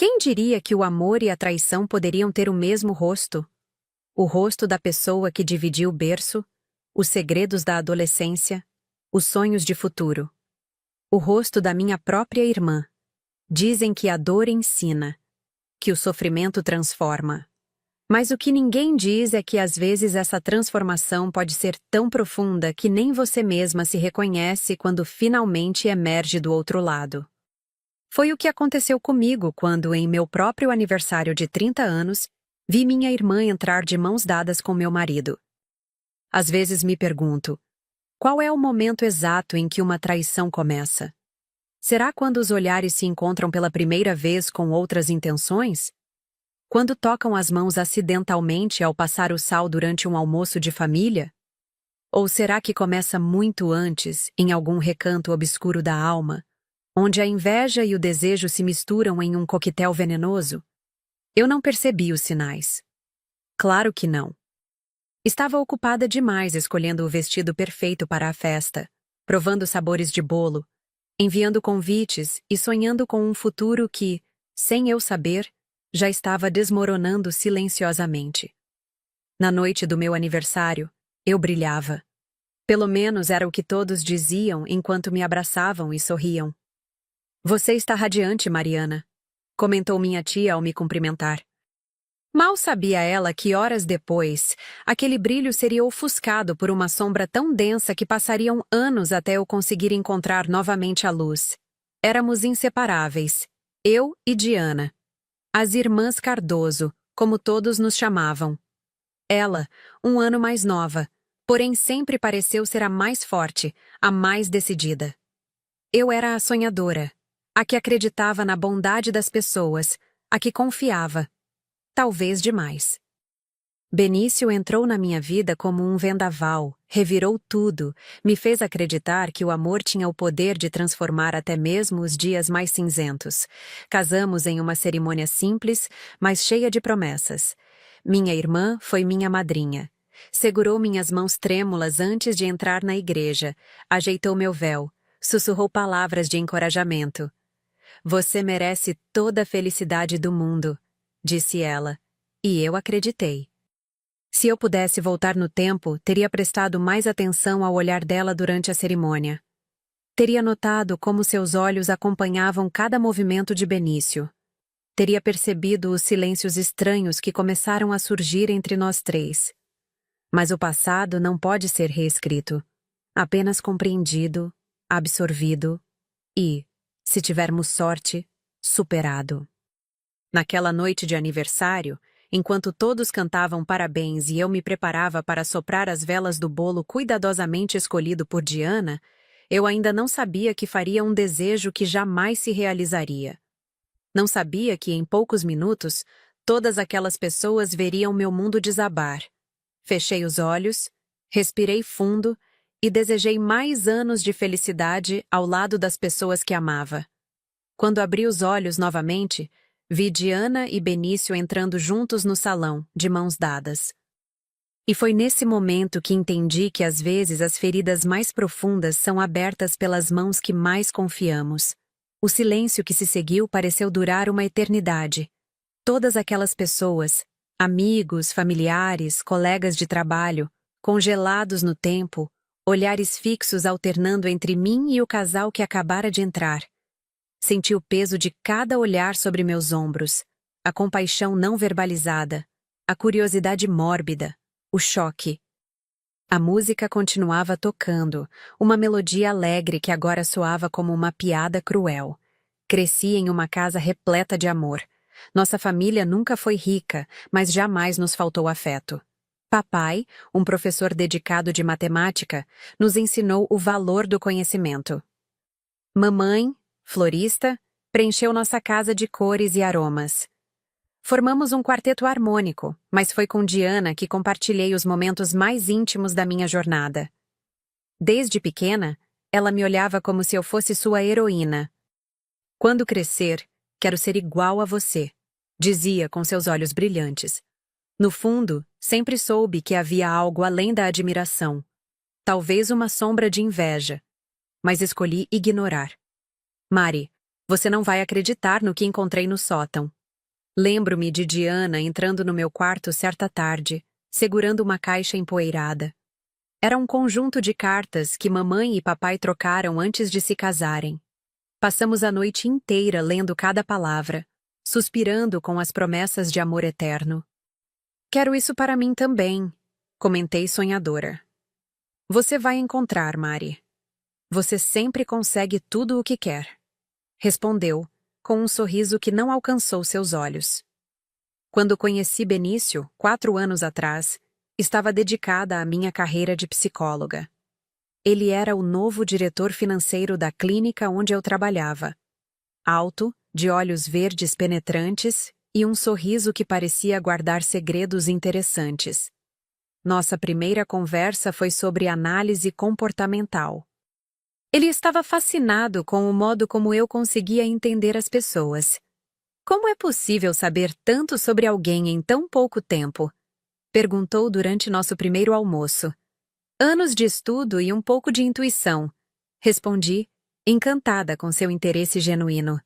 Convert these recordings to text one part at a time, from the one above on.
Quem diria que o amor e a traição poderiam ter o mesmo rosto? O rosto da pessoa que dividiu o berço, os segredos da adolescência, os sonhos de futuro. O rosto da minha própria irmã. Dizem que a dor ensina, que o sofrimento transforma. Mas o que ninguém diz é que às vezes essa transformação pode ser tão profunda que nem você mesma se reconhece quando finalmente emerge do outro lado. Foi o que aconteceu comigo quando, em meu próprio aniversário de 30 anos, vi minha irmã entrar de mãos dadas com meu marido. Às vezes me pergunto, qual é o momento exato em que uma traição começa? Será quando os olhares se encontram pela primeira vez com outras intenções? Quando tocam as mãos acidentalmente ao passar o sal durante um almoço de família? Ou será que começa muito antes, em algum recanto obscuro da alma, onde a inveja e o desejo se misturam em um coquetel venenoso? Eu não percebi os sinais. Claro que não. Estava ocupada demais escolhendo o vestido perfeito para a festa, provando sabores de bolo, enviando convites e sonhando com um futuro que, sem eu saber, já estava desmoronando silenciosamente. Na noite do meu aniversário, eu brilhava. Pelo menos era o que todos diziam enquanto me abraçavam e sorriam. "Você está radiante, Mariana", comentou minha tia ao me cumprimentar. Mal sabia ela que horas depois, aquele brilho seria ofuscado por uma sombra tão densa que passariam anos até eu conseguir encontrar novamente a luz. Éramos inseparáveis, eu e Diana. As irmãs Cardoso, como todos nos chamavam. Ela, um ano mais nova, porém sempre pareceu ser a mais forte, a mais decidida. Eu era a sonhadora, a que acreditava na bondade das pessoas, a que confiava. Talvez demais. Benício entrou na minha vida como um vendaval, revirou tudo, me fez acreditar que o amor tinha o poder de transformar até mesmo os dias mais cinzentos. Casamos em uma cerimônia simples, mas cheia de promessas. Minha irmã foi minha madrinha. Segurou minhas mãos trêmulas antes de entrar na igreja, ajeitou meu véu, sussurrou palavras de encorajamento. "Você merece toda a felicidade do mundo", disse ela, e eu acreditei. Se eu pudesse voltar no tempo, teria prestado mais atenção ao olhar dela durante a cerimônia. Teria notado como seus olhos acompanhavam cada movimento de Benício. Teria percebido os silêncios estranhos que começaram a surgir entre nós três. Mas o passado não pode ser reescrito, apenas compreendido, absorvido e, se tivermos sorte, superado. Naquela noite de aniversário, enquanto todos cantavam parabéns e eu me preparava para soprar as velas do bolo cuidadosamente escolhido por Diana, eu ainda não sabia que faria um desejo que jamais se realizaria. Não sabia que, em poucos minutos, todas aquelas pessoas veriam meu mundo desabar. Fechei os olhos, respirei fundo e desejei mais anos de felicidade ao lado das pessoas que amava. Quando abri os olhos novamente, vi Diana e Benício entrando juntos no salão, de mãos dadas. E foi nesse momento que entendi que às vezes as feridas mais profundas são abertas pelas mãos que mais confiamos. O silêncio que se seguiu pareceu durar uma eternidade. Todas aquelas pessoas, amigos, familiares, colegas de trabalho, congelados no tempo, olhares fixos alternando entre mim e o casal que acabara de entrar. Senti o peso de cada olhar sobre meus ombros, a compaixão não verbalizada, a curiosidade mórbida, o choque. A música continuava tocando, uma melodia alegre que agora soava como uma piada cruel. Cresci em uma casa repleta de amor. Nossa família nunca foi rica, mas jamais nos faltou afeto. Papai, um professor dedicado de matemática, nos ensinou o valor do conhecimento. Mamãe, florista, preencheu nossa casa de cores e aromas. Formamos um quarteto harmônico, mas foi com Diana que compartilhei os momentos mais íntimos da minha jornada. Desde pequena, ela me olhava como se eu fosse sua heroína. "Quando crescer, quero ser igual a você", dizia com seus olhos brilhantes. No fundo, sempre soube que havia algo além da admiração. Talvez uma sombra de inveja, mas escolhi ignorar. "Mari, Você não vai acreditar no que encontrei no sótão. Lembro-me de Diana entrando no meu quarto certa tarde, segurando uma caixa empoeirada. Era um conjunto de cartas que mamãe e papai trocaram antes de se casarem. Passamos a noite inteira lendo cada palavra, suspirando com as promessas de amor eterno. Quero isso para mim também, comentei sonhadora. Você vai encontrar, Mari. Você sempre consegue tudo o que quer. Respondeu, com um sorriso que não alcançou seus olhos. Quando conheci Benício, 4 anos atrás, estava dedicada à minha carreira de psicóloga. Ele era o novo diretor financeiro da clínica onde eu trabalhava. Alto, de olhos verdes penetrantes e um sorriso que parecia guardar segredos interessantes. Nossa primeira conversa foi sobre análise comportamental. Ele estava fascinado com o modo como eu conseguia entender as pessoas. Como é possível saber tanto sobre alguém em tão pouco tempo? Perguntou durante nosso primeiro almoço. Anos de estudo e um pouco de intuição, respondi, encantada com seu interesse genuíno.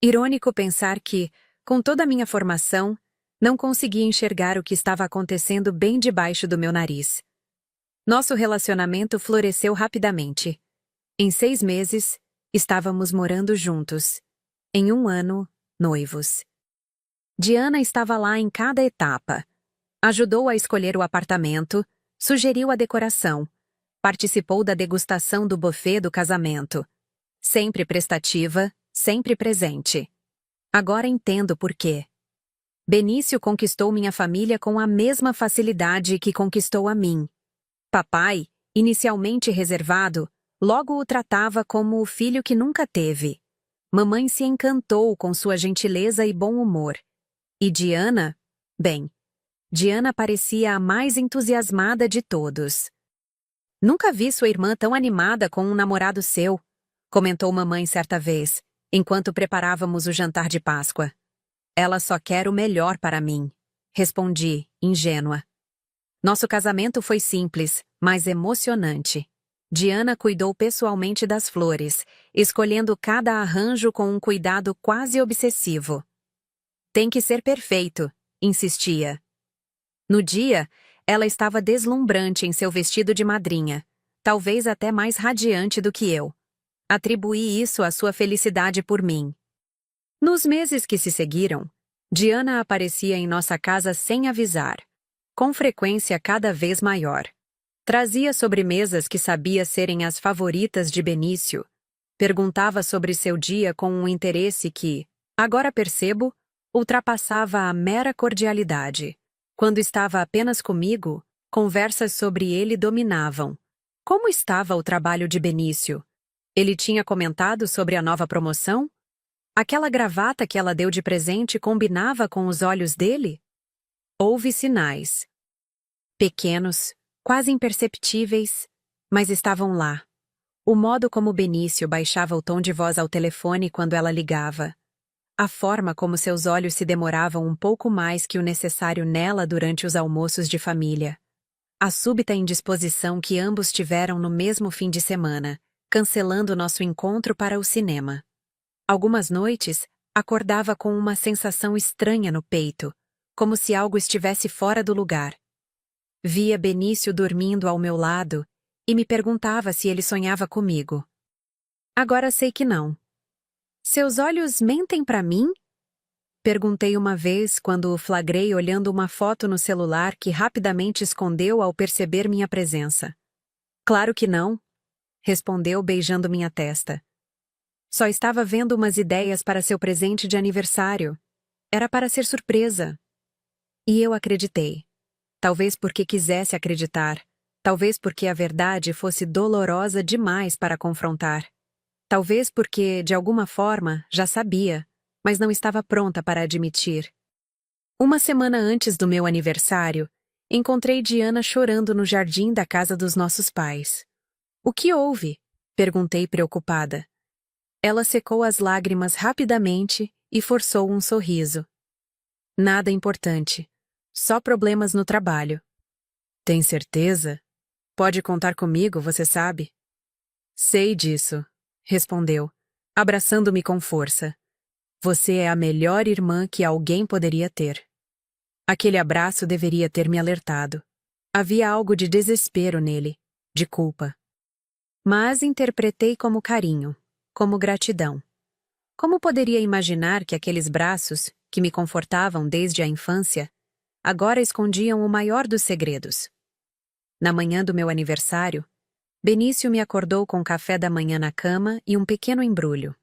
Irônico pensar que, com toda a minha formação, não conseguia enxergar o que estava acontecendo bem debaixo do meu nariz. Nosso relacionamento floresceu rapidamente. Em 6 meses, estávamos morando juntos. Em 1 ano, noivos. Diana estava lá em cada etapa. Ajudou a escolher o apartamento, sugeriu a decoração, participou da degustação do buffet do casamento. Sempre prestativa, sempre presente. Agora entendo por quê. Benício conquistou minha família com a mesma facilidade que conquistou a mim. Papai, inicialmente reservado, logo o tratava como o filho que nunca teve. Mamãe se encantou com sua gentileza e bom humor. E Diana? Bem, Diana parecia a mais entusiasmada de todos. Nunca vi sua irmã tão animada com um namorado seu, comentou mamãe certa vez, enquanto preparávamos o jantar de Páscoa. Ela só quer o melhor para mim, respondi, ingênua. Nosso casamento foi simples, mas emocionante. Diana cuidou pessoalmente das flores, escolhendo cada arranjo com um cuidado quase obsessivo. Tem que ser perfeito, insistia. No dia, ela estava deslumbrante em seu vestido de madrinha, talvez até mais radiante do que eu. Atribuí isso à sua felicidade por mim. Nos meses que se seguiram, Diana aparecia em nossa casa sem avisar, com frequência cada vez maior. Trazia sobremesas que sabia serem as favoritas de Benício. Perguntava sobre seu dia com um interesse que, agora percebo, ultrapassava a mera cordialidade. Quando estava apenas comigo, conversas sobre ele dominavam. Como estava o trabalho de Benício? Ele tinha comentado sobre a nova promoção? Aquela gravata que ela deu de presente combinava com os olhos dele? Houve sinais. Pequenos, quase imperceptíveis, mas estavam lá. O modo como Benício baixava o tom de voz ao telefone quando ela ligava. A forma como seus olhos se demoravam um pouco mais que o necessário nela durante os almoços de família. A súbita indisposição que ambos tiveram no mesmo fim de semana, cancelando nosso encontro para o cinema. Algumas noites, acordava com uma sensação estranha no peito, como se algo estivesse fora do lugar. Via Benício dormindo ao meu lado e me perguntava se ele sonhava comigo. Agora sei que não. Seus olhos mentem para mim? Perguntei uma vez quando o flagrei olhando uma foto no celular que rapidamente escondeu ao perceber minha presença. Claro que não, respondeu beijando minha testa. Só estava vendo umas ideias para seu presente de aniversário. Era para ser surpresa. E eu acreditei. Talvez porque quisesse acreditar. Talvez porque a verdade fosse dolorosa demais para confrontar. Talvez porque, de alguma forma, já sabia, mas não estava pronta para admitir. Uma semana antes do meu aniversário, encontrei Diana chorando no jardim da casa dos nossos pais. O que houve? Perguntei preocupada. Ela secou as lágrimas rapidamente e forçou um sorriso. Nada importante. Só problemas no trabalho. Tem certeza? Pode contar comigo, você sabe? Sei disso, respondeu. abraçando-me com força. Você é a melhor irmã que alguém poderia ter. Aquele abraço deveria ter me alertado. Havia algo de desespero nele, de culpa. Mas interpretei como carinho, como gratidão. Como poderia imaginar que aqueles braços, que me confortavam desde a infância, agora escondiam o maior dos segredos? Na manhã do meu aniversário, Benício me acordou com café da manhã na cama e um pequeno embrulho.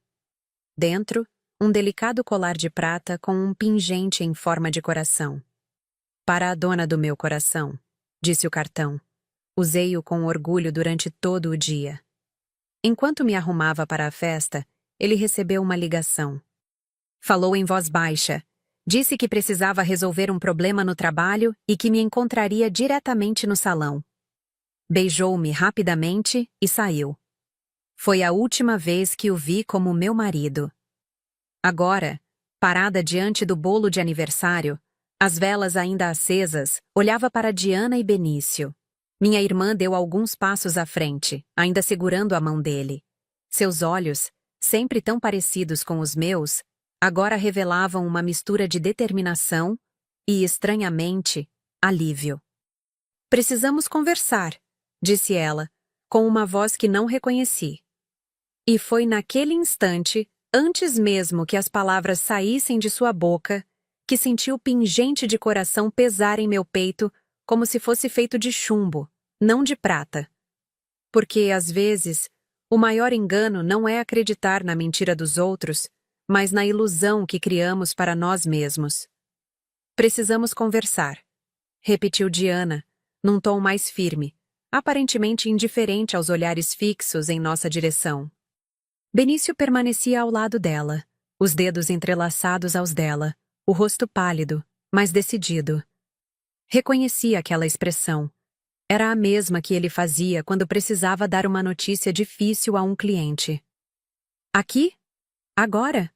Dentro, um delicado colar de prata com um pingente em forma de coração. Para a dona do meu coração, disse o cartão. Usei-o com orgulho durante todo o dia. Enquanto me arrumava para a festa, ele recebeu uma ligação. Falou em voz baixa. Disse que precisava resolver um problema no trabalho e que me encontraria diretamente no salão. Beijou-me rapidamente e saiu. Foi a última vez que o vi como meu marido. Agora, parada diante do bolo de aniversário, as velas ainda acesas, olhava para Diana e Benício. Minha irmã deu alguns passos à frente, ainda segurando a mão dele. Seus olhos, sempre tão parecidos com os meus, agora revelavam uma mistura de determinação e, estranhamente, alívio. Precisamos conversar, disse ela, com uma voz que não reconheci. E foi naquele instante, antes mesmo que as palavras saíssem de sua boca, que senti o pingente de coração pesar em meu peito como se fosse feito de chumbo, não de prata. Porque, às vezes, o maior engano não é acreditar na mentira dos outros, mas na ilusão que criamos para nós mesmos. Precisamos conversar, repetiu Diana, num tom mais firme, aparentemente indiferente aos olhares fixos em nossa direção. Benício permanecia ao lado dela, os dedos entrelaçados aos dela, o rosto pálido, mas decidido. Reconheci aquela expressão. Era a mesma que ele fazia quando precisava dar uma notícia difícil a um cliente. Aqui? Agora?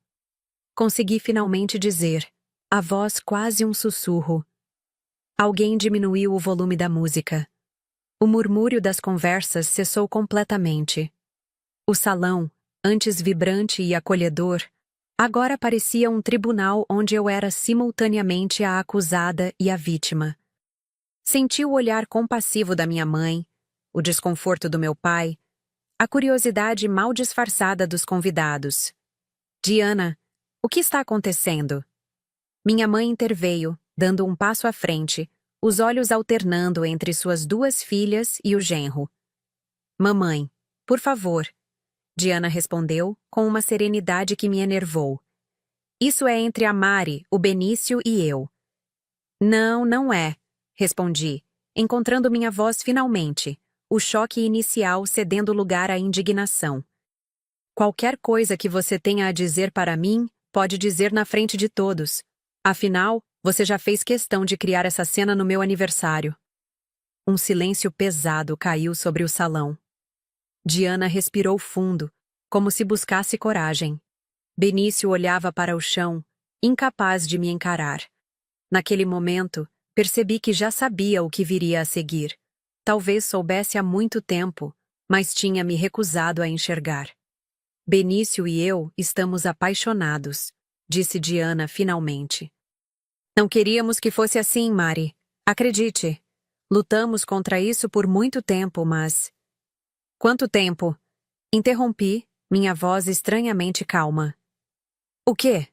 Consegui finalmente dizer, a voz quase um sussurro. Alguém diminuiu o volume da música. O murmúrio das conversas cessou completamente. O salão, antes vibrante e acolhedor, agora parecia um tribunal onde eu era simultaneamente a acusada e a vítima. Senti o olhar compassivo da minha mãe, o desconforto do meu pai, a curiosidade mal disfarçada dos convidados. Diana, o que está acontecendo? Minha mãe interveio, dando um passo à frente, os olhos alternando entre suas duas filhas e o genro. Mamãe, por favor, Diana respondeu, com uma serenidade que me enervou. Isso é entre a Mari, o Benício e eu. Não, não é, respondi, encontrando minha voz finalmente, o choque inicial cedendo lugar à indignação. Qualquer coisa que você tenha a dizer para mim, pode dizer na frente de todos. Afinal, você já fez questão de criar essa cena no meu aniversário. Um silêncio pesado caiu sobre o salão. Diana respirou fundo, como se buscasse coragem. Benício olhava para o chão, incapaz de me encarar. Naquele momento, percebi que já sabia o que viria a seguir. Talvez soubesse há muito tempo, mas tinha me recusado a enxergar. Benício e eu estamos apaixonados, disse Diana finalmente. Não queríamos que fosse assim, Mari. Acredite. Lutamos contra isso por muito tempo, mas... Quanto tempo? Interrompi, minha voz estranhamente calma. O quê?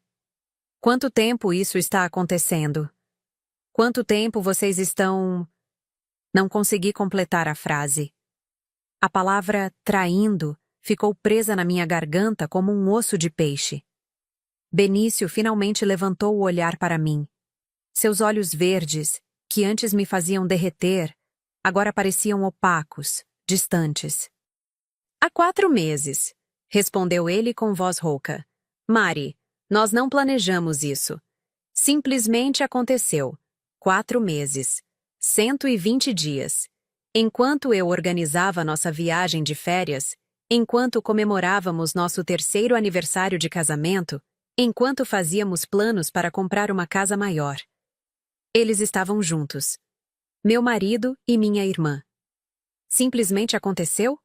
Quanto tempo isso está acontecendo? Quanto tempo vocês estão... Não consegui completar a frase. A palavra traindo ficou presa na minha garganta como um osso de peixe. Benício finalmente levantou o olhar para mim. Seus olhos verdes, que antes me faziam derreter, agora pareciam opacos, distantes. Há 4 meses, respondeu ele com voz rouca. Mari, nós não planejamos isso. Simplesmente aconteceu. 4 meses. 120 dias. Enquanto eu organizava nossa viagem de férias, enquanto comemorávamos nosso 3º aniversário de casamento, enquanto fazíamos planos para comprar uma casa maior. Eles estavam juntos. Meu marido e minha irmã. Simplesmente aconteceu?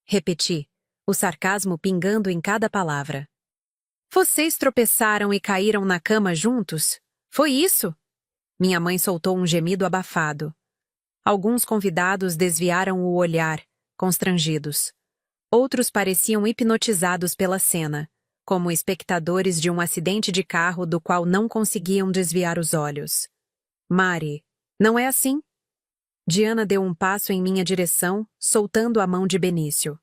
Repeti, o sarcasmo pingando em cada palavra. Vocês tropeçaram e caíram na cama juntos? Foi isso? Minha mãe soltou um gemido abafado. Alguns convidados desviaram o olhar, constrangidos. Outros pareciam hipnotizados pela cena, como espectadores de um acidente de carro do qual não conseguiam desviar os olhos. Mari, não é assim? Diana deu um passo em minha direção, soltando a mão de Benício.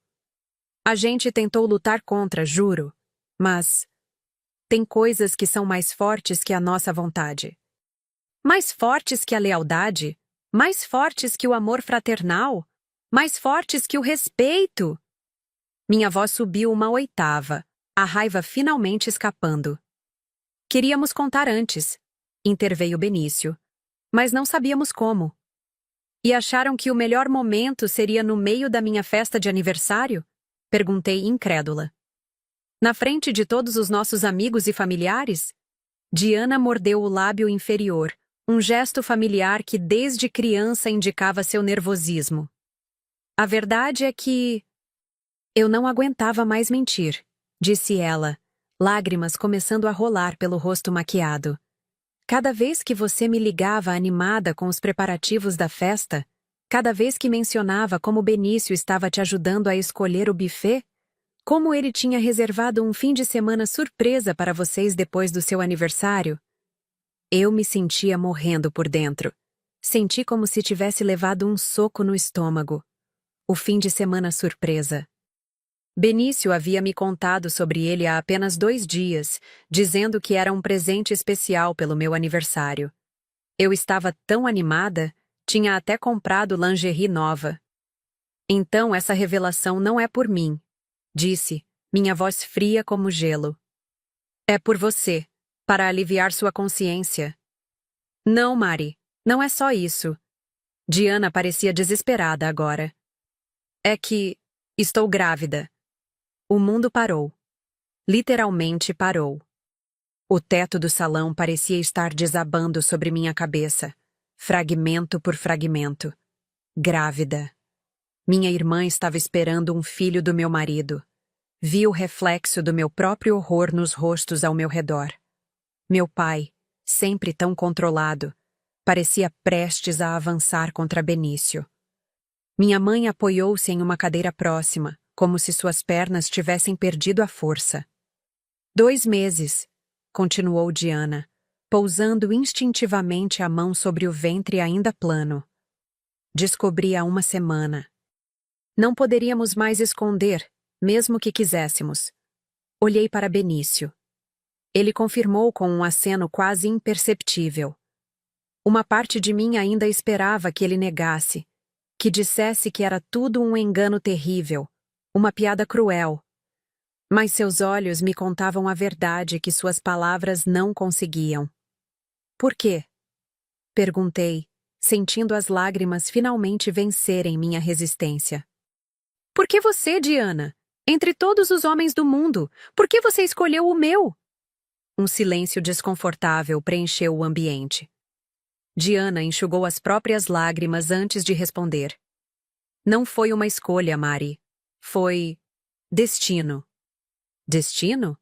A gente tentou lutar contra, juro, mas tem coisas que são mais fortes que a nossa vontade. Mais fortes que a lealdade, mais fortes que o amor fraternal, mais fortes que o respeito. Minha voz subiu uma oitava, a raiva finalmente escapando. Queríamos contar antes, interveio Benício, mas não sabíamos como. E acharam que o melhor momento seria no meio da minha festa de aniversário? Perguntei incrédula. Na frente de todos os nossos amigos e familiares? Diana mordeu o lábio inferior, um gesto familiar que desde criança indicava seu nervosismo. A verdade é que eu não aguentava mais mentir, disse ela, lágrimas começando a rolar pelo rosto maquiado. Cada vez que você me ligava animada com os preparativos da festa, cada vez que mencionava como Benício estava te ajudando a escolher o buffet, como ele tinha reservado um fim de semana surpresa para vocês depois do seu aniversário, eu me sentia morrendo por dentro. Senti como se tivesse levado um soco no estômago. O fim de semana surpresa. Benício havia me contado sobre ele há apenas 2 dias, dizendo que era um presente especial pelo meu aniversário. Eu estava tão animada, tinha até comprado lingerie nova. Então essa revelação não é por mim, disse, minha voz fria como gelo. É por você, para aliviar sua consciência. Não, Mari, não é só isso. Diana parecia desesperada agora. É que estou grávida. O mundo parou. Literalmente parou. O teto do salão parecia estar desabando sobre minha cabeça, fragmento por fragmento. Grávida. Minha irmã estava esperando um filho do meu marido. Vi o reflexo do meu próprio horror nos rostos ao meu redor. Meu pai, sempre tão controlado, parecia prestes a avançar contra Benício. Minha mãe apoiou-se em uma cadeira próxima, como se suas pernas tivessem perdido a força. 2 meses, continuou Diana, pousando instintivamente a mão sobre o ventre ainda plano. Descobri há 1 semana. Não poderíamos mais esconder, mesmo que quiséssemos. Olhei para Benício. Ele confirmou com um aceno quase imperceptível. Uma parte de mim ainda esperava que ele negasse, que dissesse que era tudo um engano terrível, uma piada cruel. Mas seus olhos me contavam a verdade que suas palavras não conseguiam. Por quê? Perguntei, sentindo as lágrimas finalmente vencerem minha resistência. Por que você, Diana? Entre todos os homens do mundo, por que você escolheu o meu? Um silêncio desconfortável preencheu o ambiente. Diana enxugou as próprias lágrimas antes de responder. Não foi uma escolha, Mari. Foi destino. Destino?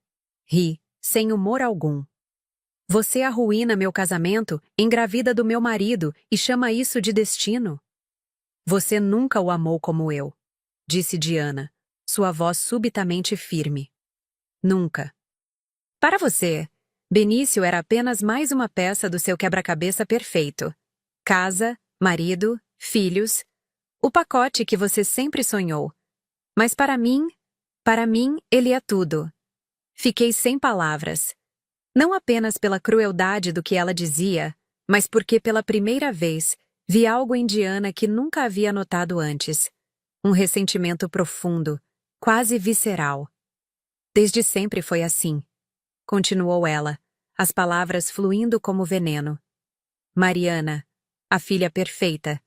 Ri, sem humor algum. Você arruína meu casamento, engravida do meu marido e chama isso de destino? Você nunca o amou como eu, disse Diana, sua voz subitamente firme. Nunca. Para você, Benício era apenas mais uma peça do seu quebra-cabeça perfeito. Casa, marido, filhos, o pacote que você sempre sonhou. Mas para mim, ele é tudo. Fiquei sem palavras. Não apenas pela crueldade do que ela dizia, mas porque pela primeira vez vi algo em Diana que nunca havia notado antes. Um ressentimento profundo, quase visceral. Desde sempre foi assim, continuou ela, as palavras fluindo como veneno. Mariana, a filha perfeita.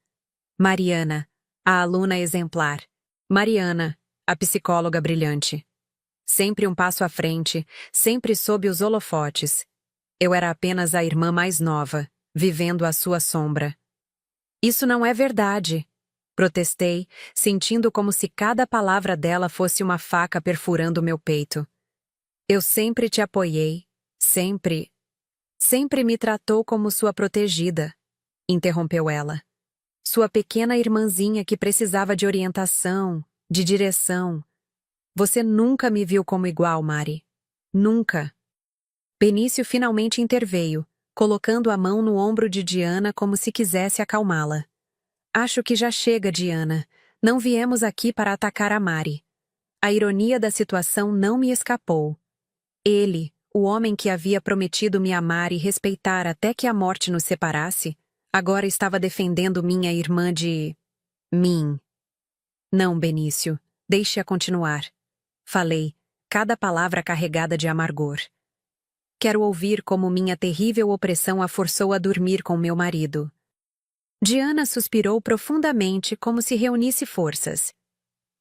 Mariana, a aluna exemplar. Mariana, a psicóloga brilhante. Sempre um passo à frente, sempre sob os holofotes. Eu era apenas a irmã mais nova, vivendo à sua sombra. Isso não é verdade. Protestei, sentindo como se cada palavra dela fosse uma faca perfurando meu peito. Eu sempre te apoiei, sempre. Sempre me tratou como sua protegida, interrompeu ela. Sua pequena irmãzinha que precisava de orientação, de direção. Você nunca me viu como igual, Mari. Nunca. Benício finalmente interveio, colocando a mão no ombro de Diana como se quisesse acalmá-la. Acho que já chega, Diana. Não viemos aqui para atacar a Mari. A ironia da situação não me escapou. Ele, o homem que havia prometido me amar e respeitar até que a morte nos separasse, agora estava defendendo minha irmã de... mim. Não, Benício, deixe-a continuar. Falei, cada palavra carregada de amargor. Quero ouvir como minha terrível opressão a forçou a dormir com meu marido. Diana suspirou profundamente como se reunisse forças.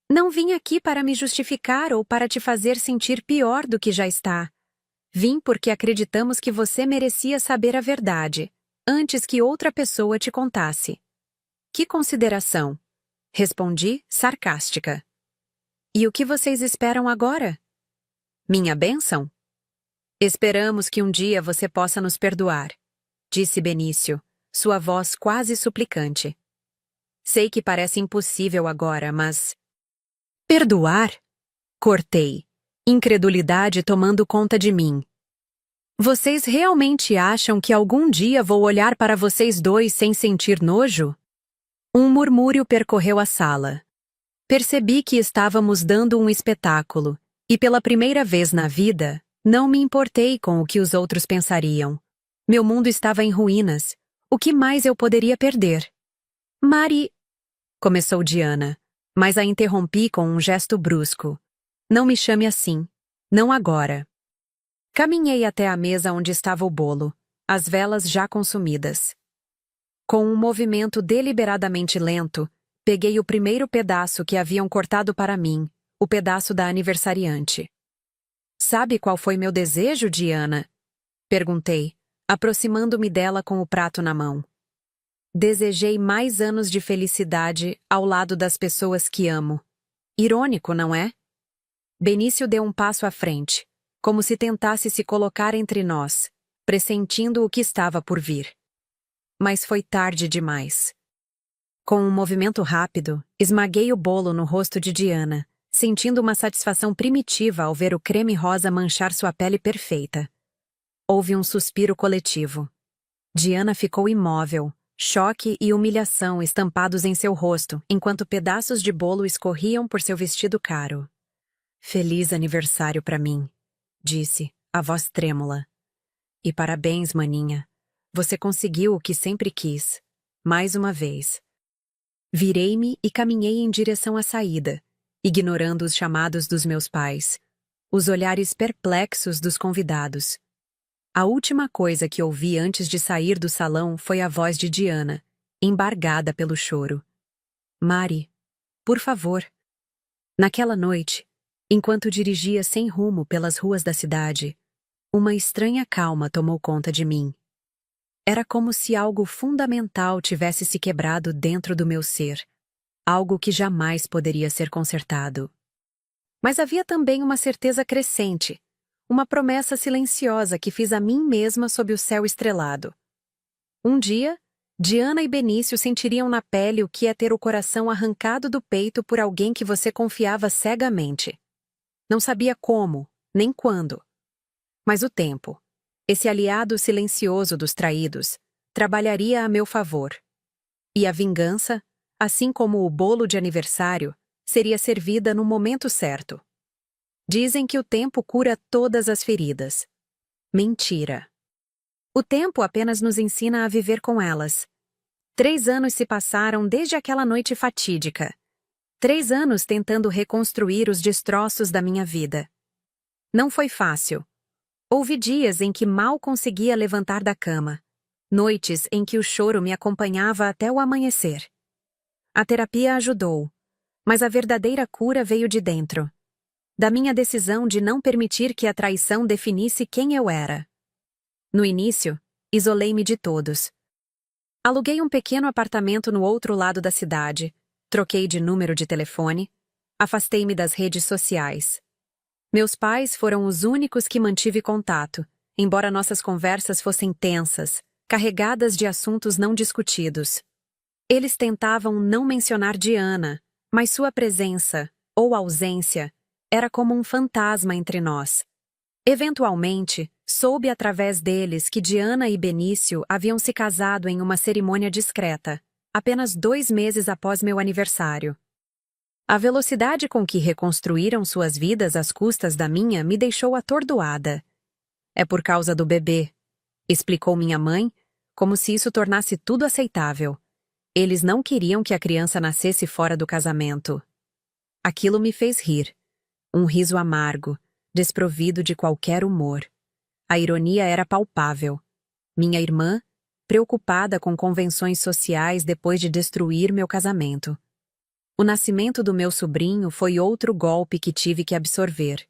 Não vim aqui para me justificar ou para te fazer sentir pior do que já está. Vim porque acreditamos que você merecia saber a verdade, antes que outra pessoa te contasse. Que consideração? Respondi, sarcástica. E o que vocês esperam agora? Minha bênção? Esperamos que um dia você possa nos perdoar, disse Benício, sua voz quase suplicante. Sei que parece impossível agora, mas... Perdoar? Cortei, incredulidade tomando conta de mim. Vocês realmente acham que algum dia vou olhar para vocês dois sem sentir nojo? Um murmúrio percorreu a sala. Percebi que estávamos dando um espetáculo, e pela primeira vez na vida, não me importei com o que os outros pensariam. Meu mundo estava em ruínas. O que mais eu poderia perder? Mari... Começou Diana, mas a interrompi com um gesto brusco. Não me chame assim. Não agora. Caminhei até a mesa onde estava o bolo, as velas já consumidas. Com um movimento deliberadamente lento, peguei o primeiro pedaço que haviam cortado para mim, o pedaço da aniversariante. Sabe qual foi meu desejo, Diana? Perguntei, aproximando-me dela com o prato na mão. Desejei mais anos de felicidade ao lado das pessoas que amo. Irônico, não é? Benício deu um passo à frente, como se tentasse se colocar entre nós, pressentindo o que estava por vir. Mas foi tarde demais. Com um movimento rápido, esmaguei o bolo no rosto de Diana, sentindo uma satisfação primitiva ao ver o creme rosa manchar sua pele perfeita. Houve um suspiro coletivo. Diana ficou imóvel, choque e humilhação estampados em seu rosto, enquanto pedaços de bolo escorriam por seu vestido caro. Feliz aniversário para mim, disse, a voz trêmula. E parabéns, maninha. Você conseguiu o que sempre quis. Mais uma vez. Virei-me e caminhei em direção à saída, ignorando os chamados dos meus pais, os olhares perplexos dos convidados. A última coisa que ouvi antes de sair do salão foi a voz de Diana, embargada pelo choro. Mari, por favor. Naquela noite, enquanto dirigia sem rumo pelas ruas da cidade, uma estranha calma tomou conta de mim. Era como se algo fundamental tivesse se quebrado dentro do meu ser, algo que jamais poderia ser consertado. Mas havia também uma certeza crescente, uma promessa silenciosa que fiz a mim mesma sob o céu estrelado. Um dia, Diana e Benício sentiriam na pele o que é ter o coração arrancado do peito por alguém que você confiava cegamente. Não sabia como, nem quando. Mas o tempo, esse aliado silencioso dos traídos, trabalharia a meu favor. E a vingança, assim como o bolo de aniversário, seria servida no momento certo. Dizem que o tempo cura todas as feridas. Mentira. O tempo apenas nos ensina a viver com elas. 3 anos se passaram desde aquela noite fatídica. 3 anos tentando reconstruir os destroços da minha vida. Não foi fácil. Houve dias em que mal conseguia levantar da cama. Noites em que o choro me acompanhava até o amanhecer. A terapia ajudou, mas a verdadeira cura veio de dentro. Da minha decisão de não permitir que a traição definisse quem eu era. No início, isolei-me de todos. Aluguei um pequeno apartamento no outro lado da cidade, Troquei de número de telefone, afastei-me das redes sociais. Meus pais foram os únicos que mantive contato, embora nossas conversas fossem tensas, carregadas de assuntos não discutidos. Eles tentavam não mencionar Diana, mas sua presença, ou ausência, era como um fantasma entre nós. Eventualmente, soube através deles que Diana e Benício haviam se casado em uma cerimônia discreta, apenas 2 meses após meu aniversário. A velocidade com que reconstruíram suas vidas às custas da minha me deixou atordoada. É por causa do bebê, explicou minha mãe, como se isso tornasse tudo aceitável. Eles não queriam que a criança nascesse fora do casamento. Aquilo me fez rir. Um riso amargo, desprovido de qualquer humor. A ironia era palpável. Minha irmã, preocupada com convenções sociais depois de destruir meu casamento. O nascimento do meu sobrinho foi outro golpe que tive que absorver.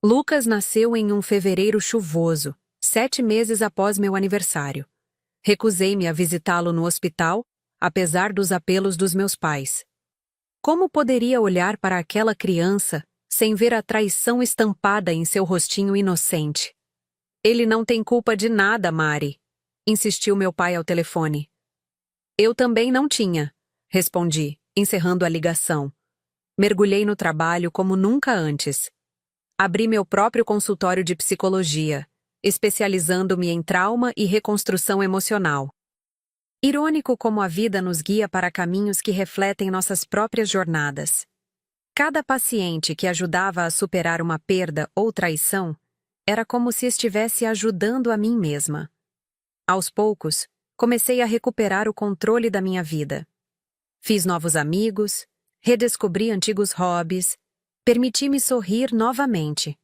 Lucas nasceu em um fevereiro chuvoso, 7 meses após meu aniversário. Recusei-me a visitá-lo no hospital, apesar dos apelos dos meus pais. Como poderia olhar para aquela criança sem ver a traição estampada em seu rostinho inocente? Ele não tem culpa de nada, Mari, insistiu meu pai ao telefone. Eu também não tinha, respondi, encerrando a ligação. Mergulhei no trabalho como nunca antes. Abri meu próprio consultório de psicologia, especializando-me em trauma e reconstrução emocional. Irônico como a vida nos guia para caminhos que refletem nossas próprias jornadas. Cada paciente que ajudava a superar uma perda ou traição era como se estivesse ajudando a mim mesma. Aos poucos, comecei a recuperar o controle da minha vida. Fiz novos amigos, redescobri antigos hobbies, permiti-me sorrir novamente.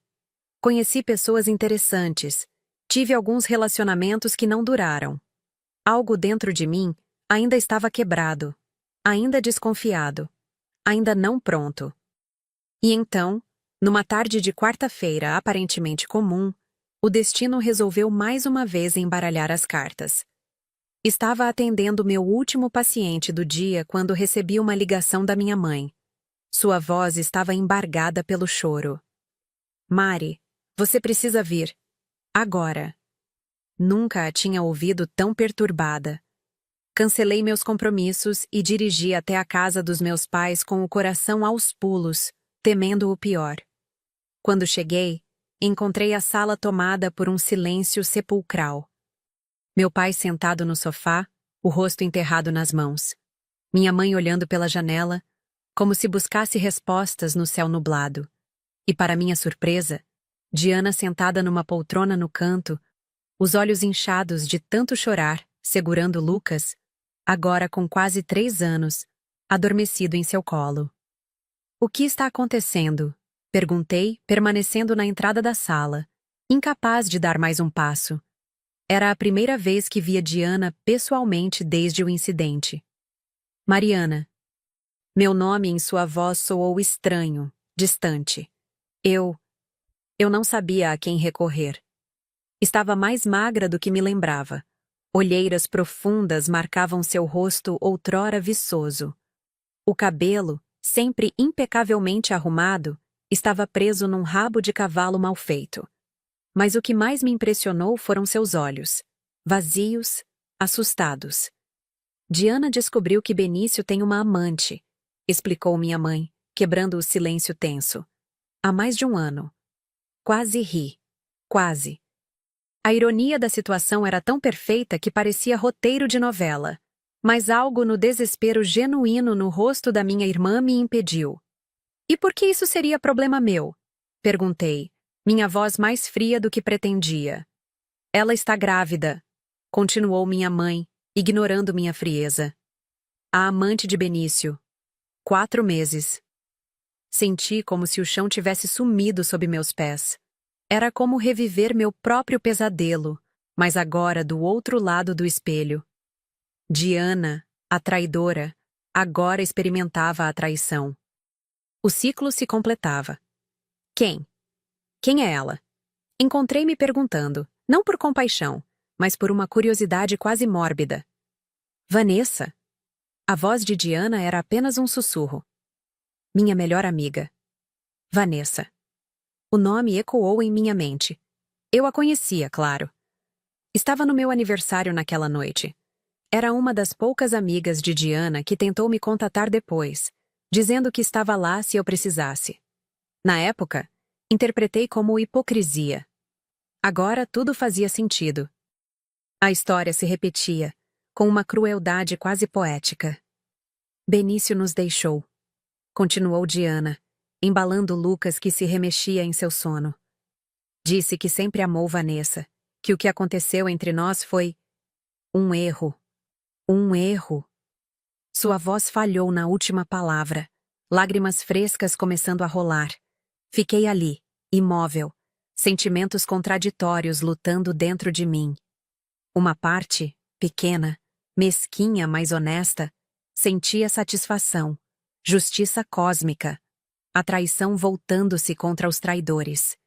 Conheci pessoas interessantes, tive alguns relacionamentos que não duraram. Algo dentro de mim ainda estava quebrado, ainda desconfiado, ainda não pronto. E então, numa tarde de quarta-feira aparentemente comum, o destino resolveu mais uma vez embaralhar as cartas. Estava atendendo meu último paciente do dia quando recebi uma ligação da minha mãe. Sua voz estava embargada pelo choro. Mari, você precisa vir. Agora. Nunca a tinha ouvido tão perturbada. Cancelei meus compromissos e dirigi até a casa dos meus pais com o coração aos pulos, temendo o pior. Quando cheguei, encontrei a sala tomada por um silêncio sepulcral. Meu pai sentado no sofá, o rosto enterrado nas mãos. Minha mãe olhando pela janela, como se buscasse respostas no céu nublado. E para minha surpresa, Diana sentada numa poltrona no canto, os olhos inchados de tanto chorar, segurando Lucas, agora com quase 3 anos, adormecido em seu colo. O que está acontecendo? Perguntei, permanecendo na entrada da sala, incapaz de dar mais um passo. Era a primeira vez que via Diana pessoalmente desde o incidente. Mariana. Meu nome em sua voz soou estranho, distante. Eu não sabia a quem recorrer. Estava mais magra do que me lembrava. Olheiras profundas marcavam seu rosto outrora viçoso. O cabelo, sempre impecavelmente arrumado, estava preso num rabo de cavalo mal feito. Mas o que mais me impressionou foram seus olhos, vazios, assustados. Diana descobriu que Benício tem uma amante, explicou minha mãe, quebrando o silêncio tenso. Há mais de 1 ano. Quase ri. Quase. A ironia da situação era tão perfeita que parecia roteiro de novela. Mas algo no desespero genuíno no rosto da minha irmã me impediu. E por que isso seria problema meu? Perguntei, minha voz mais fria do que pretendia. Ela está grávida, continuou minha mãe, ignorando minha frieza. A amante de Benício. 4 meses. Senti como se o chão tivesse sumido sob meus pés. Era como reviver meu próprio pesadelo, mas agora do outro lado do espelho. Diana, a traidora, agora experimentava a traição. O ciclo se completava. Quem? Quem é ela? Encontrei-me perguntando, não por compaixão, mas por uma curiosidade quase mórbida. Vanessa? A voz de Diana era apenas um sussurro. Minha melhor amiga. Vanessa. O nome ecoou em minha mente. Eu a conhecia, claro. Estava no meu aniversário naquela noite. Era uma das poucas amigas de Diana que tentou me contatar depois, dizendo que estava lá se eu precisasse. Na época, interpretei como hipocrisia. Agora tudo fazia sentido. A história se repetia, com uma crueldade quase poética. Benício nos deixou. Continuou Diana, embalando Lucas que se remexia em seu sono. Disse que sempre amou Vanessa, que o que aconteceu entre nós foi um erro. Um erro. Sua voz falhou na última palavra, lágrimas frescas começando a rolar. Fiquei ali, imóvel, sentimentos contraditórios lutando dentro de mim. Uma parte, pequena, mesquinha, mas honesta, sentia satisfação, justiça cósmica, a traição voltando-se contra os traidores.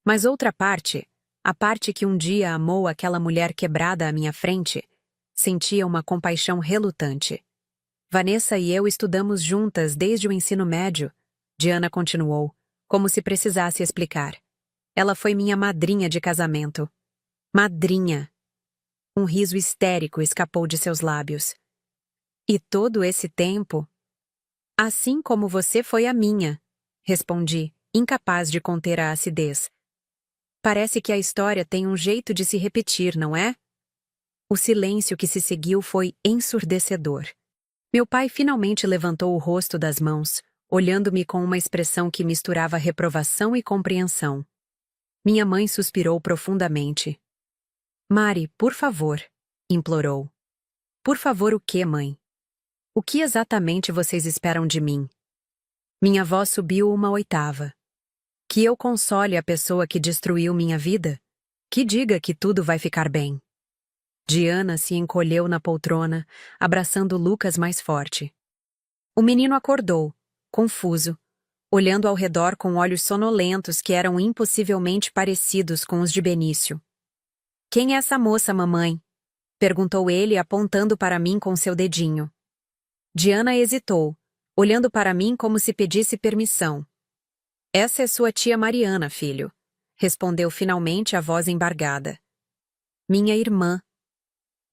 Mas outra parte, a parte que um dia amou aquela mulher quebrada à minha frente, sentia uma compaixão relutante. Vanessa e eu estudamos juntas desde o ensino médio, Diana continuou, como se precisasse explicar. Ela foi minha madrinha de casamento. Madrinha. Um riso histérico escapou de seus lábios. E todo esse tempo? Assim como você foi a minha, respondi, incapaz de conter a acidez. Parece que a história tem um jeito de se repetir, não é? O silêncio que se seguiu foi ensurdecedor. Meu pai finalmente levantou o rosto das mãos, olhando-me com uma expressão que misturava reprovação e compreensão. Minha mãe suspirou profundamente. Mari, por favor, implorou. Por favor, o quê, mãe? O que exatamente vocês esperam de mim? Minha voz subiu uma oitava. Que eu console a pessoa que destruiu minha vida? Que diga que tudo vai ficar bem. Diana se encolheu na poltrona, abraçando Lucas mais forte. O menino acordou, confuso, olhando ao redor com olhos sonolentos que eram impossivelmente parecidos com os de Benício. Quem é essa moça, mamãe? Perguntou ele, apontando para mim com seu dedinho. Diana hesitou, olhando para mim como se pedisse permissão. Essa é sua tia Mariana, filho, respondeu finalmente a voz embargada. Minha irmã.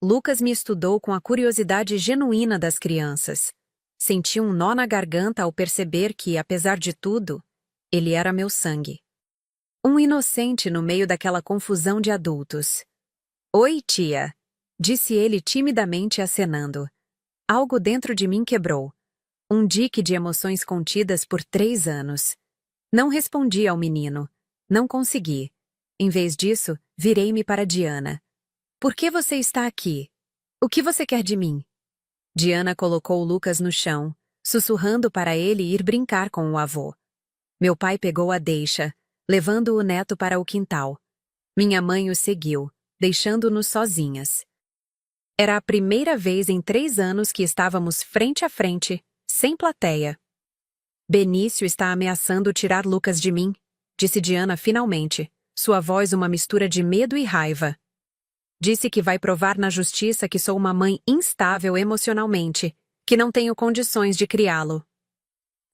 Lucas me estudou com a curiosidade genuína das crianças. Senti um nó na garganta ao perceber que, apesar de tudo, ele era meu sangue. Um inocente no meio daquela confusão de adultos. Oi, tia, disse ele timidamente acenando. Algo dentro de mim quebrou. Um dique de emoções contidas por 3 anos. Não respondi ao menino. Não consegui. Em vez disso, virei-me para Diana. Por que você está aqui? O que você quer de mim? Diana colocou Lucas no chão, sussurrando para ele ir brincar com o avô. Meu pai pegou a deixa, levando o neto para o quintal. Minha mãe o seguiu, deixando-nos sozinhas. Era a primeira vez em 3 anos que estávamos frente a frente, sem plateia. Benício está ameaçando tirar Lucas de mim, disse Diana finalmente, sua voz uma mistura de medo e raiva. Disse que vai provar na justiça que sou uma mãe instável emocionalmente, que não tenho condições de criá-lo.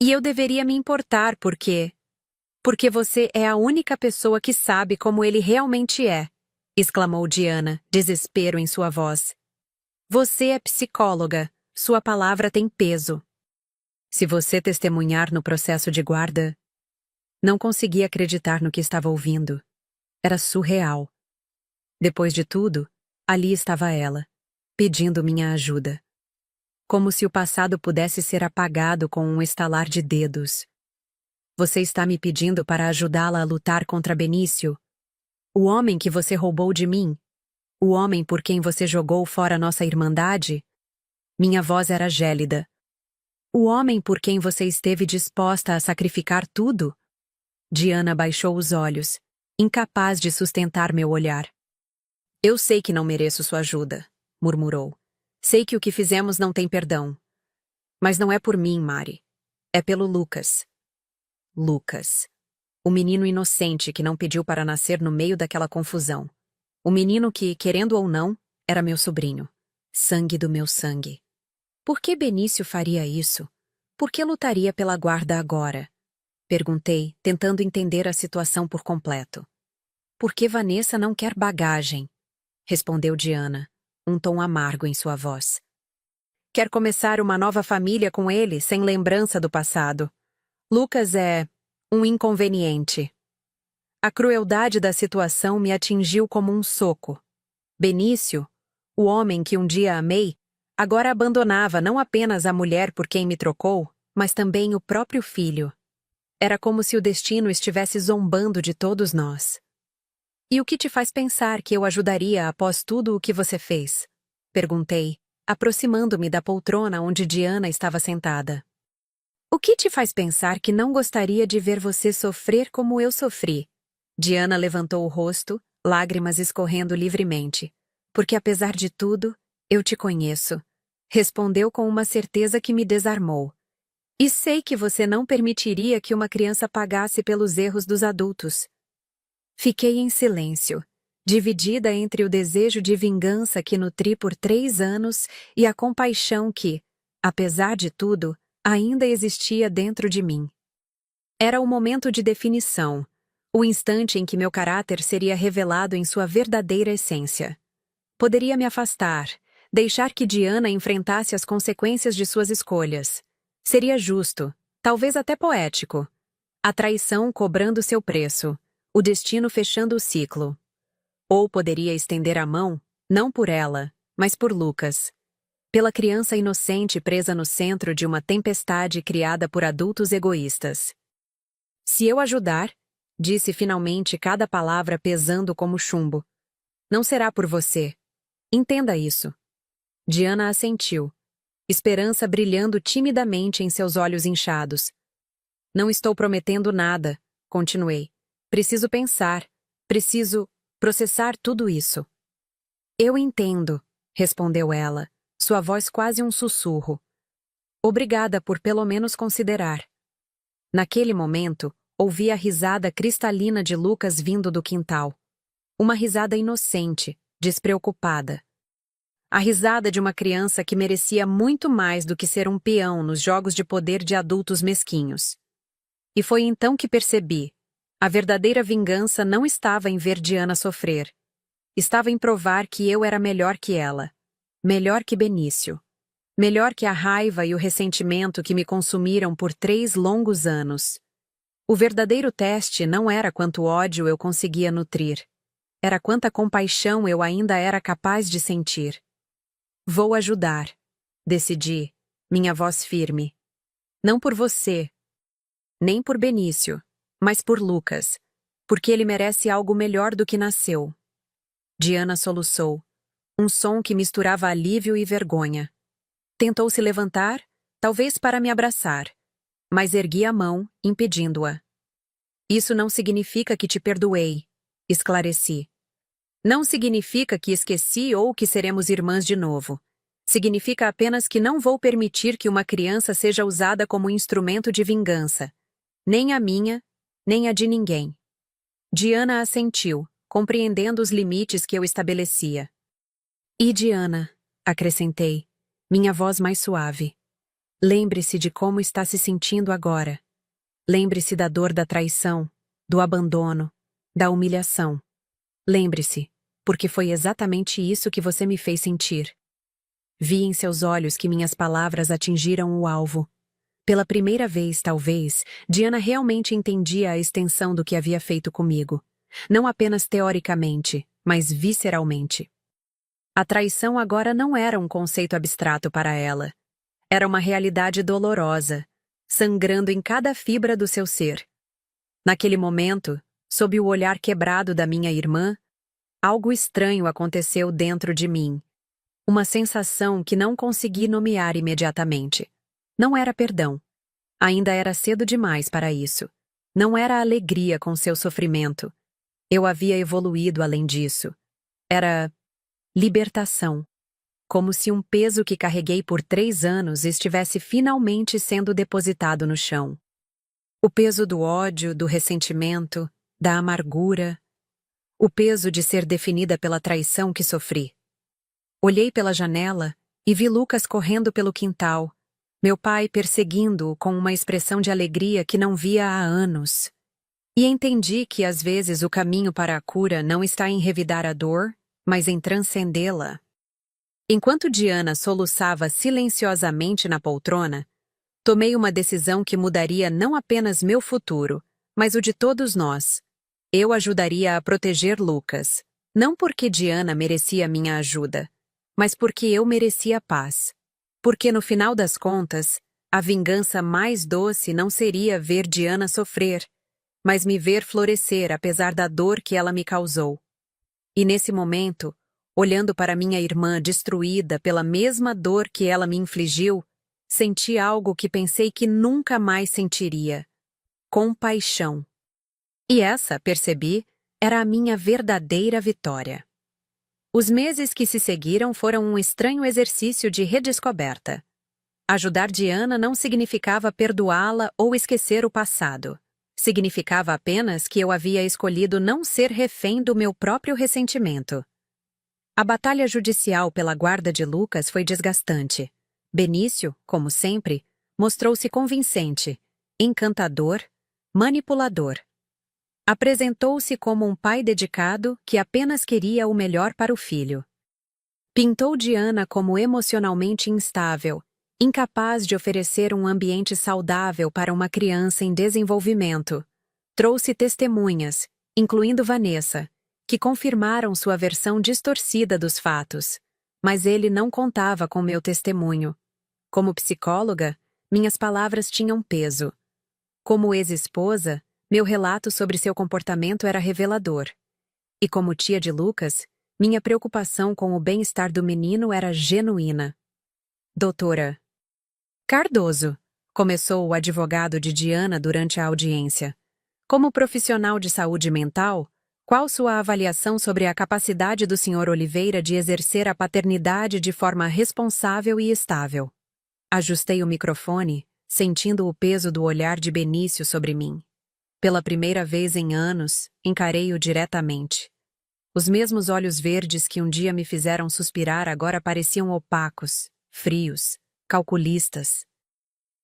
E eu deveria me importar porque você é a única pessoa que sabe como ele realmente é, exclamou Diana, desespero em sua voz. Você é psicóloga, sua palavra tem peso. Se você testemunhar no processo de guarda... Não conseguia acreditar no que estava ouvindo. Era surreal. Depois de tudo, ali estava ela, pedindo minha ajuda. Como se o passado pudesse ser apagado com um estalar de dedos. Você está me pedindo para ajudá-la a lutar contra Benício? O homem que você roubou de mim? O homem por quem você jogou fora nossa irmandade? Minha voz era gélida. O homem por quem você esteve disposta a sacrificar tudo? Diana baixou os olhos, incapaz de sustentar meu olhar. Eu sei que não mereço sua ajuda, murmurou. Sei que o que fizemos não tem perdão. Mas não é por mim, Mari. É pelo Lucas. Lucas. O menino inocente que não pediu para nascer no meio daquela confusão. O menino que, querendo ou não, era meu sobrinho. Sangue do meu sangue. Por que Benício faria isso? Por que lutaria pela guarda agora? Perguntei, tentando entender a situação por completo. Por que Vanessa não quer bagagem? Respondeu Diana, um tom amargo em sua voz. Quer começar uma nova família com ele, sem lembrança do passado. Lucas é um inconveniente. A crueldade da situação me atingiu como um soco. Benício, o homem que um dia amei, agora abandonava não apenas a mulher por quem me trocou, mas também o próprio filho. Era como se o destino estivesse zombando de todos nós. E o que te faz pensar que eu ajudaria após tudo o que você fez? Perguntei, aproximando-me da poltrona onde Diana estava sentada. O que te faz pensar que não gostaria de ver você sofrer como eu sofri? Diana levantou o rosto, lágrimas escorrendo livremente. Porque apesar de tudo, eu te conheço. Respondeu com uma certeza que me desarmou. E sei que você não permitiria que uma criança pagasse pelos erros dos adultos. Fiquei em silêncio, dividida entre o desejo de vingança que nutri por 3 anos e a compaixão que, apesar de tudo, ainda existia dentro de mim. Era o momento de definição, o instante em que meu caráter seria revelado em sua verdadeira essência. Poderia me afastar, deixar que Diana enfrentasse as consequências de suas escolhas. Seria justo, talvez até poético. A traição cobrando seu preço, o destino fechando o ciclo. Ou poderia estender a mão, não por ela, mas por Lucas. Pela criança inocente presa no centro de uma tempestade criada por adultos egoístas. Se eu ajudar, disse finalmente cada palavra pesando como chumbo. Não será por você. Entenda isso. Diana assentiu, esperança brilhando timidamente em seus olhos inchados. Não estou prometendo nada, continuei. Preciso pensar, preciso processar tudo isso. Eu entendo, respondeu ela, sua voz quase um sussurro. Obrigada por pelo menos considerar. Naquele momento, ouvi a risada cristalina de Lucas vindo do quintal. Uma risada inocente, despreocupada. A risada de uma criança que merecia muito mais do que ser um peão nos jogos de poder de adultos mesquinhos. E foi então que percebi. A verdadeira vingança não estava em ver Diana sofrer. Estava em provar que eu era melhor que ela. Melhor que Benício. Melhor que a raiva e o ressentimento que me consumiram por 3 longos anos. O verdadeiro teste não era quanto ódio eu conseguia nutrir. Era quanta compaixão eu ainda era capaz de sentir. Vou ajudar. Decidi, minha voz firme. Não por você, nem por Benício, mas por Lucas, porque ele merece algo melhor do que nasceu. Diana soluçou, um som que misturava alívio e vergonha. Tentou se levantar, talvez para me abraçar, mas ergui a mão, impedindo-a. Isso não significa que te perdoei, esclareci. Não significa que esqueci ou que seremos irmãs de novo. Significa apenas que não vou permitir que uma criança seja usada como instrumento de vingança. Nem a minha, nem a de ninguém. Diana assentiu, compreendendo os limites que eu estabelecia. E Diana, acrescentei, minha voz mais suave. Lembre-se de como está se sentindo agora. Lembre-se da dor da traição, do abandono, da humilhação. Lembre-se, porque foi exatamente isso que você me fez sentir. Vi em seus olhos que minhas palavras atingiram o alvo. Pela primeira vez, talvez, Diana realmente entendia a extensão do que havia feito comigo. Não apenas teoricamente, mas visceralmente. A traição agora não era um conceito abstrato para ela. Era uma realidade dolorosa, sangrando em cada fibra do seu ser. Naquele momento, sob o olhar quebrado da minha irmã, algo estranho aconteceu dentro de mim. Uma sensação que não consegui nomear imediatamente. Não era perdão. Ainda era cedo demais para isso. Não era alegria com seu sofrimento. Eu havia evoluído além disso. Era libertação. Como se um peso que carreguei por 3 anos estivesse finalmente sendo depositado no chão. O peso do ódio, do ressentimento, da amargura. O peso de ser definida pela traição que sofri. Olhei pela janela e vi Lucas correndo pelo quintal, meu pai perseguindo-o com uma expressão de alegria que não via há anos. E entendi que às vezes o caminho para a cura não está em revidar a dor, mas em transcendê-la. Enquanto Diana soluçava silenciosamente na poltrona, tomei uma decisão que mudaria não apenas meu futuro, mas o de todos nós. Eu ajudaria a proteger Lucas, não porque Diana merecia minha ajuda, mas porque eu merecia paz. Porque no final das contas, a vingança mais doce não seria ver Diana sofrer, mas me ver florescer apesar da dor que ela me causou. E nesse momento, olhando para minha irmã destruída pela mesma dor que ela me infligiu, senti algo que pensei que nunca mais sentiria: compaixão. E essa, percebi, era a minha verdadeira vitória. Os meses que se seguiram foram um estranho exercício de redescoberta. Ajudar Diana não significava perdoá-la ou esquecer o passado. Significava apenas que eu havia escolhido não ser refém do meu próprio ressentimento. A batalha judicial pela guarda de Lucas foi desgastante. Benício, como sempre, mostrou-se convincente, encantador, manipulador. Apresentou-se como um pai dedicado que apenas queria o melhor para o filho. Pintou Diana como emocionalmente instável, incapaz de oferecer um ambiente saudável para uma criança em desenvolvimento. Trouxe testemunhas, incluindo Vanessa, que confirmaram sua versão distorcida dos fatos. Mas ele não contava com meu testemunho. Como psicóloga, minhas palavras tinham peso. Como ex-esposa, meu relato sobre seu comportamento era revelador. E como tia de Lucas, minha preocupação com o bem-estar do menino era genuína. Doutora Cardoso, começou o advogado de Diana durante a audiência. Como profissional de saúde mental, qual sua avaliação sobre a capacidade do Sr. Oliveira de exercer a paternidade de forma responsável e estável? Ajustei o microfone, sentindo o peso do olhar de Benício sobre mim. Pela primeira vez em anos, encarei-o diretamente. Os mesmos olhos verdes que um dia me fizeram suspirar agora pareciam opacos, frios, calculistas.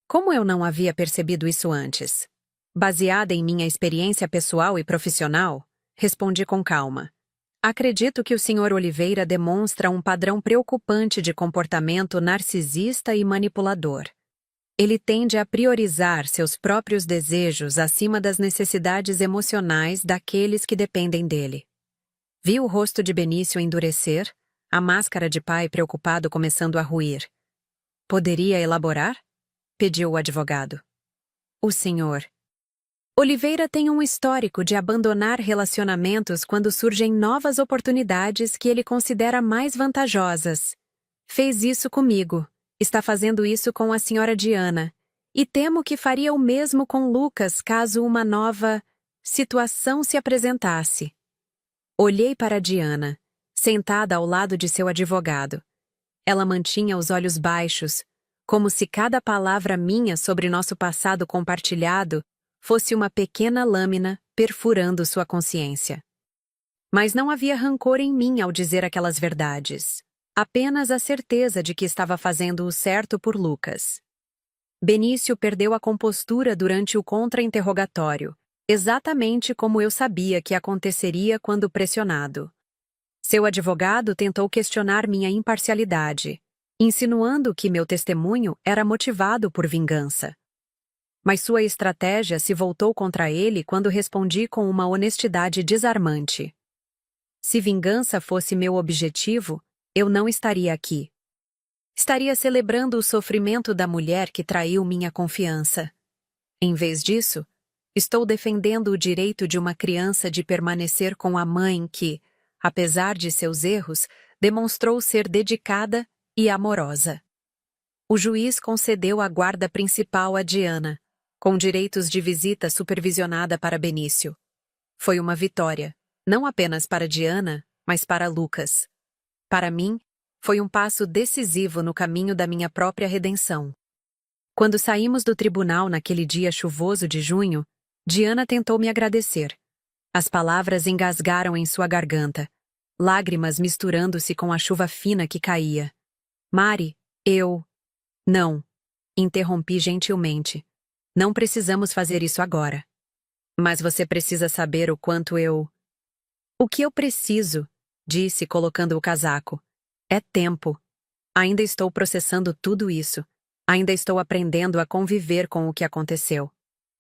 Como eu não havia percebido isso antes? Baseada em minha experiência pessoal e profissional, respondi com calma. Acredito que o Sr. Oliveira demonstra um padrão preocupante de comportamento narcisista e manipulador. Ele tende a priorizar seus próprios desejos acima das necessidades emocionais daqueles que dependem dele. Vi o rosto de Benício endurecer, a máscara de pai preocupado começando a ruir. Poderia elaborar? Pediu o advogado. O senhor Oliveira tem um histórico de abandonar relacionamentos quando surgem novas oportunidades que ele considera mais vantajosas. Fez isso comigo. Está fazendo isso com a senhora Diana. E temo que faria o mesmo com Lucas caso uma nova situação se apresentasse. Olhei para Diana, sentada ao lado de seu advogado. Ela mantinha os olhos baixos, como se cada palavra minha sobre nosso passado compartilhado fosse uma pequena lâmina perfurando sua consciência. Mas não havia rancor em mim ao dizer aquelas verdades. Apenas a certeza de que estava fazendo o certo por Lucas. Benício perdeu a compostura durante o contra-interrogatório, exatamente como eu sabia que aconteceria quando pressionado. Seu advogado tentou questionar minha imparcialidade, insinuando que meu testemunho era motivado por vingança. Mas sua estratégia se voltou contra ele quando respondi com uma honestidade desarmante. Se vingança fosse meu objetivo, eu não estaria aqui. Estaria celebrando o sofrimento da mulher que traiu minha confiança. Em vez disso, estou defendendo o direito de uma criança de permanecer com a mãe que, apesar de seus erros, demonstrou ser dedicada e amorosa. O juiz concedeu a guarda principal a Diana, com direitos de visita supervisionada para Benício. Foi uma vitória, não apenas para Diana, mas para Lucas. Para mim, foi um passo decisivo no caminho da minha própria redenção. Quando saímos do tribunal naquele dia chuvoso de junho, Diana tentou me agradecer. As palavras engasgaram em sua garganta, lágrimas misturando-se com a chuva fina que caía. Mari, eu... Não. Interrompi gentilmente. Não precisamos fazer isso agora. Mas você precisa saber o quanto eu... O que eu preciso, disse colocando o casaco, é tempo. Ainda estou processando tudo isso. Ainda estou aprendendo a conviver com o que aconteceu.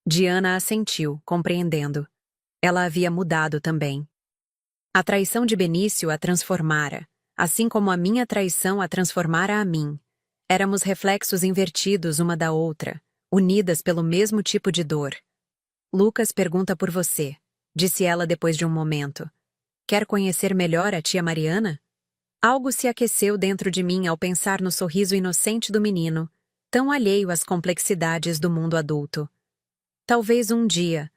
Diana assentiu, compreendendo. Ela havia mudado também. A traição de Benício a transformara, assim como a minha traição a transformara a mim. Éramos reflexos invertidos uma da outra, unidas pelo mesmo tipo de dor. Lucas pergunta por você, disse ela depois de um momento. Quer conhecer melhor a tia Mariana? Algo se aqueceu dentro de mim ao pensar no sorriso inocente do menino, tão alheio às complexidades do mundo adulto. Talvez um dia,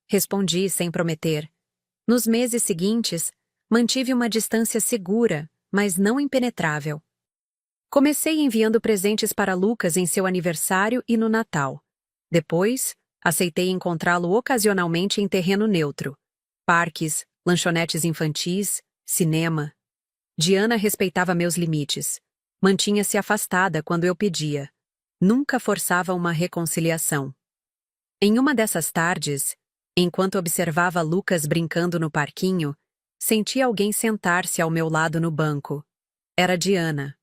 respondi sem prometer. Nos meses seguintes, mantive uma distância segura, mas não impenetrável. Comecei enviando presentes para Lucas em seu aniversário e no Natal. Depois, aceitei encontrá-lo ocasionalmente em terreno neutro. Parques, lanchonetes infantis, cinema. Diana respeitava meus limites. Mantinha-se afastada quando eu pedia. Nunca forçava uma reconciliação. Em uma dessas tardes, enquanto observava Lucas brincando no parquinho, senti alguém sentar-se ao meu lado no banco. Era Diana.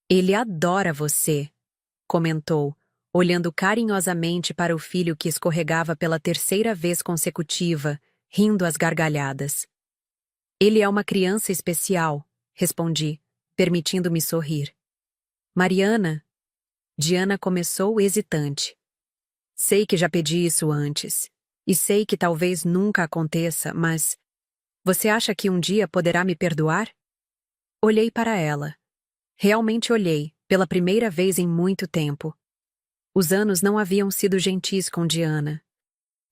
Ele adora você, comentou, olhando carinhosamente para o filho que escorregava pela terceira vez consecutiva, rindo às gargalhadas. Ele é uma criança especial, respondi, permitindo-me sorrir. Mariana? Diana começou hesitante. Sei que já pedi isso antes, e sei que talvez nunca aconteça, mas... Você acha que um dia poderá me perdoar? Olhei para ela. Realmente olhei, pela primeira vez em muito tempo. Os anos não haviam sido gentis com Diana.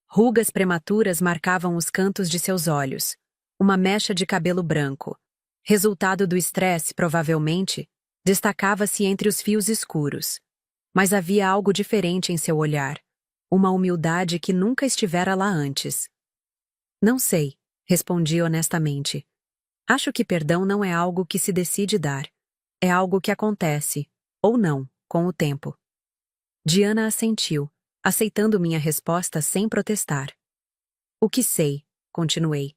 Rugas prematuras marcavam os cantos de seus olhos. Uma mecha de cabelo branco. Resultado do estresse, provavelmente, destacava-se entre os fios escuros. Mas havia algo diferente em seu olhar. Uma humildade que nunca estivera lá antes. Não sei, respondi honestamente. Acho que perdão não é algo que se decide dar. É algo que acontece, ou não, com o tempo. Diana assentiu, aceitando minha resposta sem protestar. O que sei, continuei,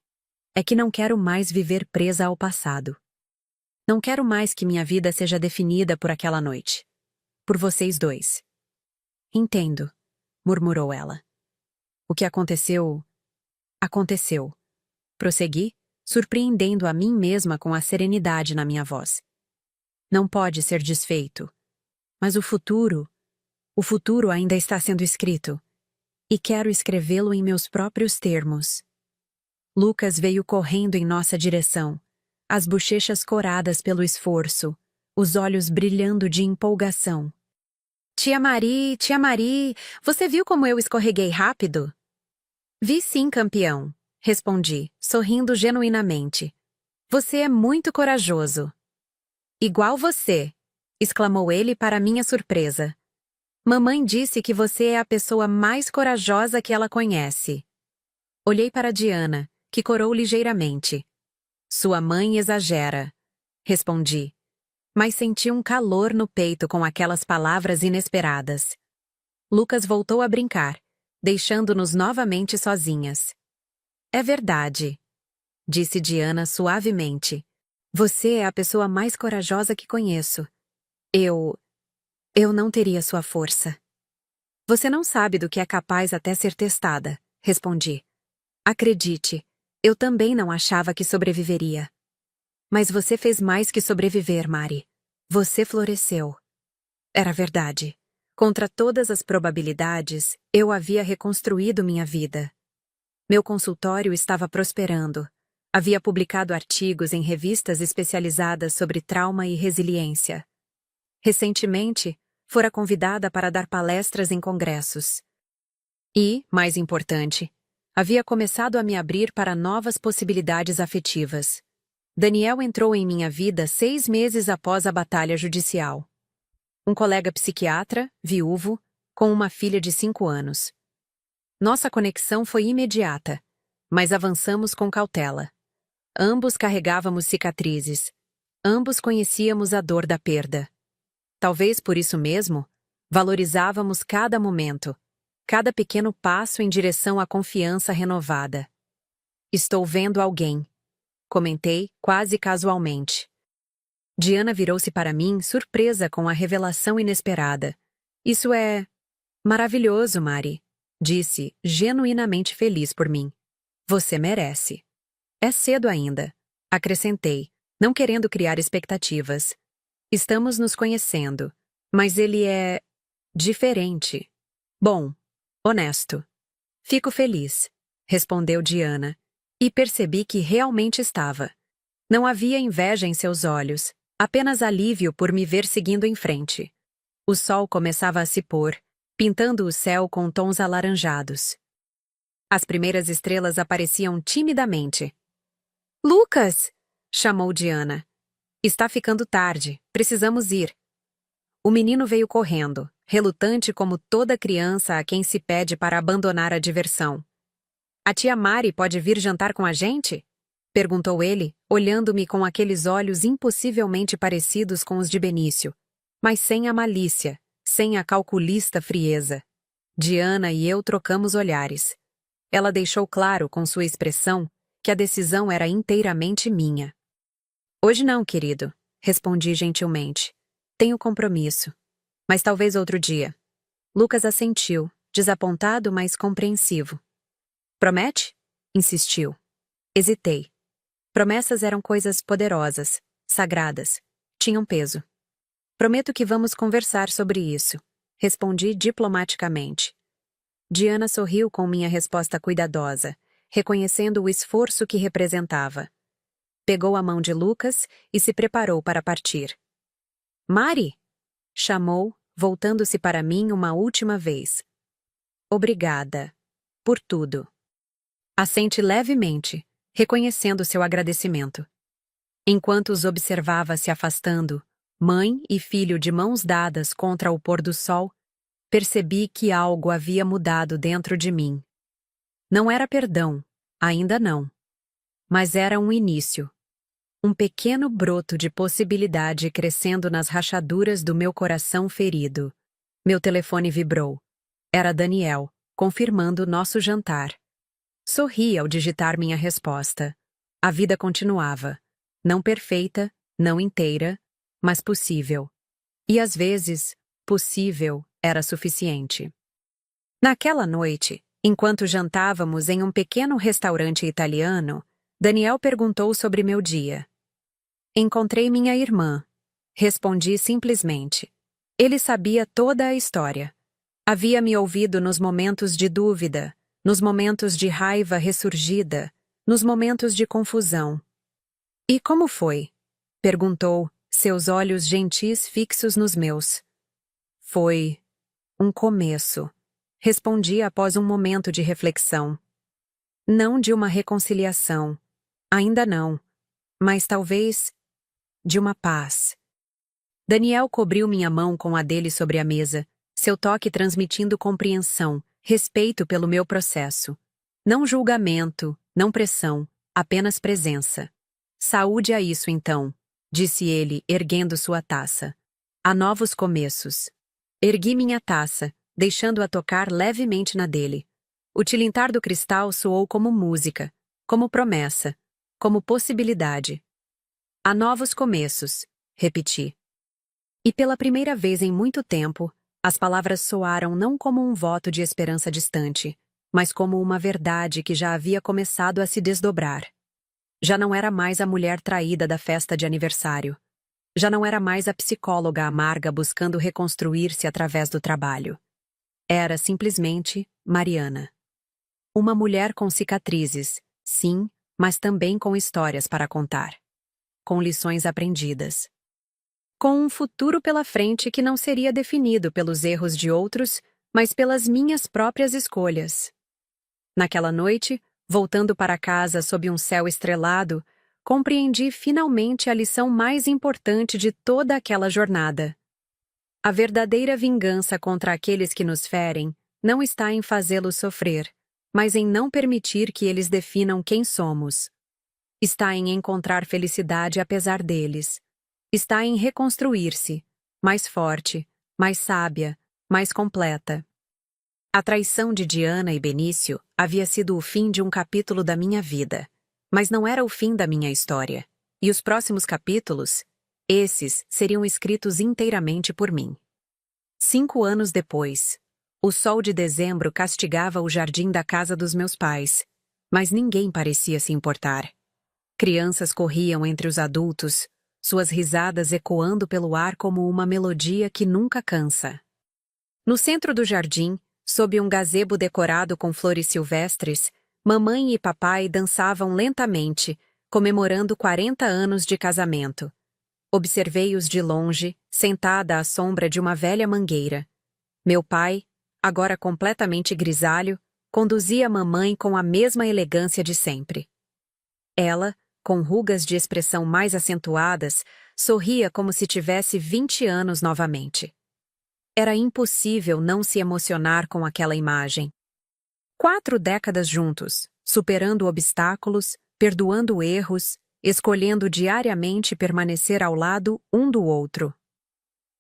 é que não quero mais viver presa ao passado. Não quero mais que minha vida seja definida por aquela noite. Por vocês dois. Entendo, murmurou ela. O que aconteceu... Aconteceu. Prossegui, surpreendendo a mim mesma com a serenidade na minha voz. Não pode ser desfeito. Mas o futuro ainda está sendo escrito. E quero escrevê-lo em meus próprios termos. Lucas veio correndo em nossa direção, as bochechas coradas pelo esforço, os olhos brilhando de empolgação. Tia Mari, você viu como eu escorreguei rápido? Vi sim, campeão, respondi, sorrindo genuinamente. Você é muito corajoso. Igual você, exclamou ele para minha surpresa. Mamãe disse que você é a pessoa mais corajosa que ela conhece. Olhei para Diana, que corou ligeiramente. Sua mãe exagera, respondi, mas senti um calor no peito com aquelas palavras inesperadas. Lucas voltou a brincar, deixando-nos novamente sozinhas. É verdade, disse Diana suavemente. Você é a pessoa mais corajosa que conheço. Eu não teria sua força. Você não sabe do que é capaz até ser testada, respondi. Acredite, eu também não achava que sobreviveria. Mas você fez mais que sobreviver, Mari. Você floresceu. Era verdade. Contra todas as probabilidades, eu havia reconstruído minha vida. Meu consultório estava prosperando. Havia publicado artigos em revistas especializadas sobre trauma e resiliência. Recentemente, fora convidada para dar palestras em congressos. E, mais importante, havia começado a me abrir para novas possibilidades afetivas. Daniel entrou em minha vida 6 meses após a batalha judicial. Um colega psiquiatra, viúvo, com uma filha de 5 anos. Nossa conexão foi imediata, mas avançamos com cautela. Ambos carregávamos cicatrizes. Ambos conhecíamos a dor da perda. Talvez por isso mesmo, valorizávamos cada momento, cada pequeno passo em direção à confiança renovada. Estou vendo alguém, comentei quase casualmente. Diana virou-se para mim, surpresa com a revelação inesperada. Isso é maravilhoso, Mari, disse, genuinamente feliz por mim. Você merece. É cedo ainda, acrescentei, não querendo criar expectativas. Estamos nos conhecendo, mas ele é diferente. Bom, honesto. Fico feliz, respondeu Diana, e percebi que realmente estava. Não havia inveja em seus olhos, apenas alívio por me ver seguindo em frente. O sol começava a se pôr, pintando o céu com tons alaranjados. As primeiras estrelas apareciam timidamente. Lucas! Chamou Diana. Está ficando tarde, precisamos ir. O menino veio correndo, relutante como toda criança a quem se pede para abandonar a diversão. A tia Mari pode vir jantar com a gente? Perguntou ele, olhando-me com aqueles olhos impossivelmente parecidos com os de Benício, mas sem a malícia, sem a calculista frieza. Diana e eu trocamos olhares. Ela deixou claro com sua expressão que a decisão era inteiramente minha. Hoje não, querido, respondi gentilmente. Tenho compromisso. Mas talvez outro dia. Lucas assentiu, desapontado, mas compreensivo. Promete? Insistiu. Hesitei. Promessas eram coisas poderosas, sagradas. Tinham peso. Prometo que vamos conversar sobre isso, respondi diplomaticamente. Diana sorriu com minha resposta cuidadosa, reconhecendo o esforço que representava. Pegou a mão de Lucas e se preparou para partir. Mari! Chamou, voltando-se para mim uma última vez. Obrigada. Por tudo. Assente levemente, reconhecendo seu agradecimento. Enquanto os observava se afastando, mãe e filho de mãos dadas contra o pôr do sol, percebi que algo havia mudado dentro de mim. Não era perdão, ainda não. Mas era um início. Um pequeno broto de possibilidade crescendo nas rachaduras do meu coração ferido. Meu telefone vibrou. Era Daniel, confirmando nosso jantar. Sorri ao digitar minha resposta. A vida continuava. Não perfeita, não inteira, mas possível. E às vezes, possível era suficiente. Naquela noite, enquanto jantávamos em um pequeno restaurante italiano, Daniel perguntou sobre meu dia. Encontrei minha irmã. Respondi simplesmente. Ele sabia toda a história. Havia me ouvido nos momentos de dúvida, nos momentos de raiva ressurgida, nos momentos de confusão. E como foi? Perguntou, seus olhos gentis fixos nos meus. Foi um começo. Respondi após um momento de reflexão. Não de uma reconciliação. Ainda não. Mas talvez de uma paz. Daniel cobriu minha mão com a dele sobre a mesa, seu toque transmitindo compreensão, respeito pelo meu processo. Não julgamento, não pressão, apenas presença. Saúde a isso então, disse ele, erguendo sua taça. Há novos começos. Ergui minha taça, deixando-a tocar levemente na dele. O tilintar do cristal soou como música, como promessa, como possibilidade. Há novos começos, repeti. E pela primeira vez em muito tempo, as palavras soaram não como um voto de esperança distante, mas como uma verdade que já havia começado a se desdobrar. Já não era mais a mulher traída da festa de aniversário. Já não era mais a psicóloga amarga buscando reconstruir-se através do trabalho. Era simplesmente Mariana. Uma mulher com cicatrizes, sim, mas também com histórias para contar. Com lições aprendidas. Com um futuro pela frente que não seria definido pelos erros de outros, mas pelas minhas próprias escolhas. Naquela noite, voltando para casa sob um céu estrelado, compreendi finalmente a lição mais importante de toda aquela jornada. A verdadeira vingança contra aqueles que nos ferem não está em fazê-los sofrer, mas em não permitir que eles definam quem somos. Está em encontrar felicidade apesar deles. Está em reconstruir-se, mais forte, mais sábia, mais completa. A traição de Diana e Benício havia sido o fim de um capítulo da minha vida, mas não era o fim da minha história. E os próximos capítulos, esses seriam escritos inteiramente por mim. 5 anos depois, o sol de dezembro castigava o jardim da casa dos meus pais, mas ninguém parecia se importar. Crianças corriam entre os adultos, suas risadas ecoando pelo ar como uma melodia que nunca cansa. No centro do jardim, sob um gazebo decorado com flores silvestres, mamãe e papai dançavam lentamente, comemorando 40 anos de casamento. Observei-os de longe, sentada à sombra de uma velha mangueira. Meu pai, agora completamente grisalho, conduzia mamãe com a mesma elegância de sempre. Ela, com rugas de expressão mais acentuadas, sorria como se tivesse 20 anos novamente. Era impossível não se emocionar com aquela imagem. 4 décadas juntos, superando obstáculos, perdoando erros, escolhendo diariamente permanecer ao lado um do outro.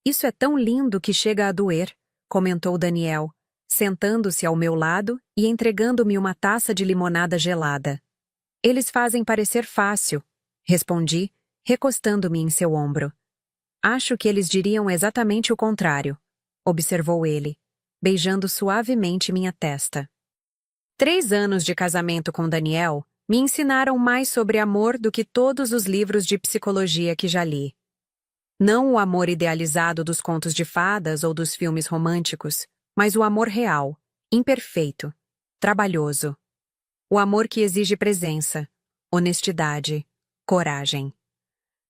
Isso é tão lindo que chega a doer, comentou Daniel, sentando-se ao meu lado e entregando-me uma taça de limonada gelada. Eles fazem parecer fácil, respondi, recostando-me em seu ombro. Acho que eles diriam exatamente o contrário, observou ele, beijando suavemente minha testa. 3 anos de casamento com Daniel me ensinaram mais sobre amor do que todos os livros de psicologia que já li. Não o amor idealizado dos contos de fadas ou dos filmes românticos, mas o amor real, imperfeito, trabalhoso. O amor que exige presença, honestidade, coragem.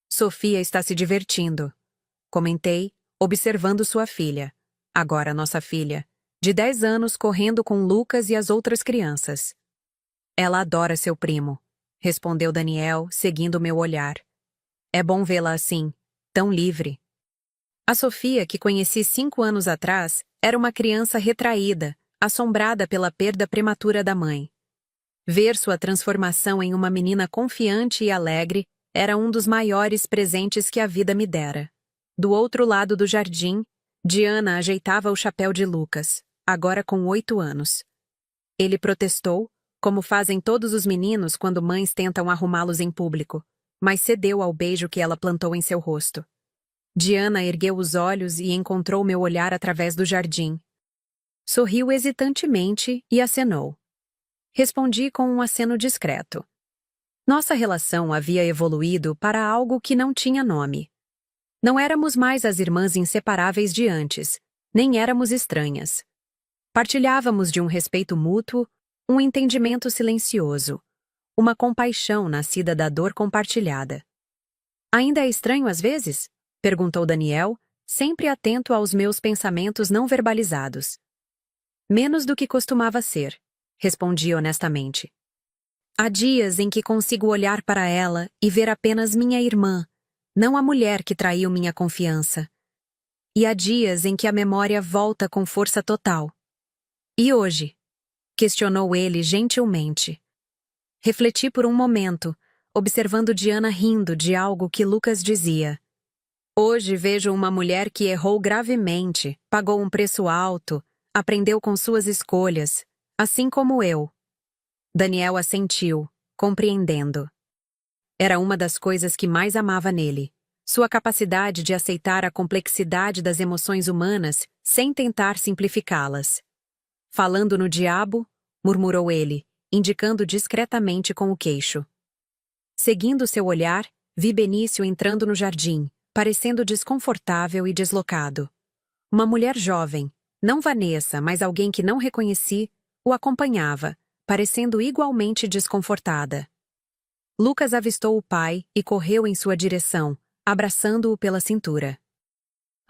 Sofia está se divertindo, comentei, observando sua filha, agora nossa filha, de 10 anos correndo com Lucas e as outras crianças. Ela adora seu primo, respondeu Daniel, seguindo meu olhar. É bom vê-la assim, tão livre. A Sofia, que conheci 5 anos atrás, era uma criança retraída, assombrada pela perda prematura da mãe. Ver sua transformação em uma menina confiante e alegre era um dos maiores presentes que a vida me dera. Do outro lado do jardim, Diana ajeitava o chapéu de Lucas, agora com 8 anos. Ele protestou, como fazem todos os meninos quando mães tentam arrumá-los em público, mas cedeu ao beijo que ela plantou em seu rosto. Diana ergueu os olhos e encontrou meu olhar através do jardim. Sorriu hesitantemente e acenou. Respondi com um aceno discreto. Nossa relação havia evoluído para algo que não tinha nome. Não éramos mais as irmãs inseparáveis de antes, nem éramos estranhas. Partilhávamos de um respeito mútuo, um entendimento silencioso, uma compaixão nascida da dor compartilhada. Ainda é estranho às vezes? Perguntou Daniel, sempre atento aos meus pensamentos não verbalizados. Menos do que costumava ser, respondi honestamente. Há dias em que consigo olhar para ela e ver apenas minha irmã, não a mulher que traiu minha confiança. E há dias em que a memória volta com força total. E hoje? Questionou ele gentilmente. Refleti por um momento, observando Diana rindo de algo que Lucas dizia. Hoje vejo uma mulher que errou gravemente, pagou um preço alto, aprendeu com suas escolhas, assim como eu. Daniel assentiu, compreendendo. Era uma das coisas que mais amava nele, sua capacidade de aceitar a complexidade das emoções humanas sem tentar simplificá-las. Falando no diabo, murmurou ele, indicando discretamente com o queixo. Seguindo seu olhar, vi Benício entrando no jardim, parecendo desconfortável e deslocado. Uma mulher jovem, não Vanessa, mas alguém que não reconheci, o acompanhava, parecendo igualmente desconfortada. Lucas avistou o pai e correu em sua direção, abraçando-o pela cintura.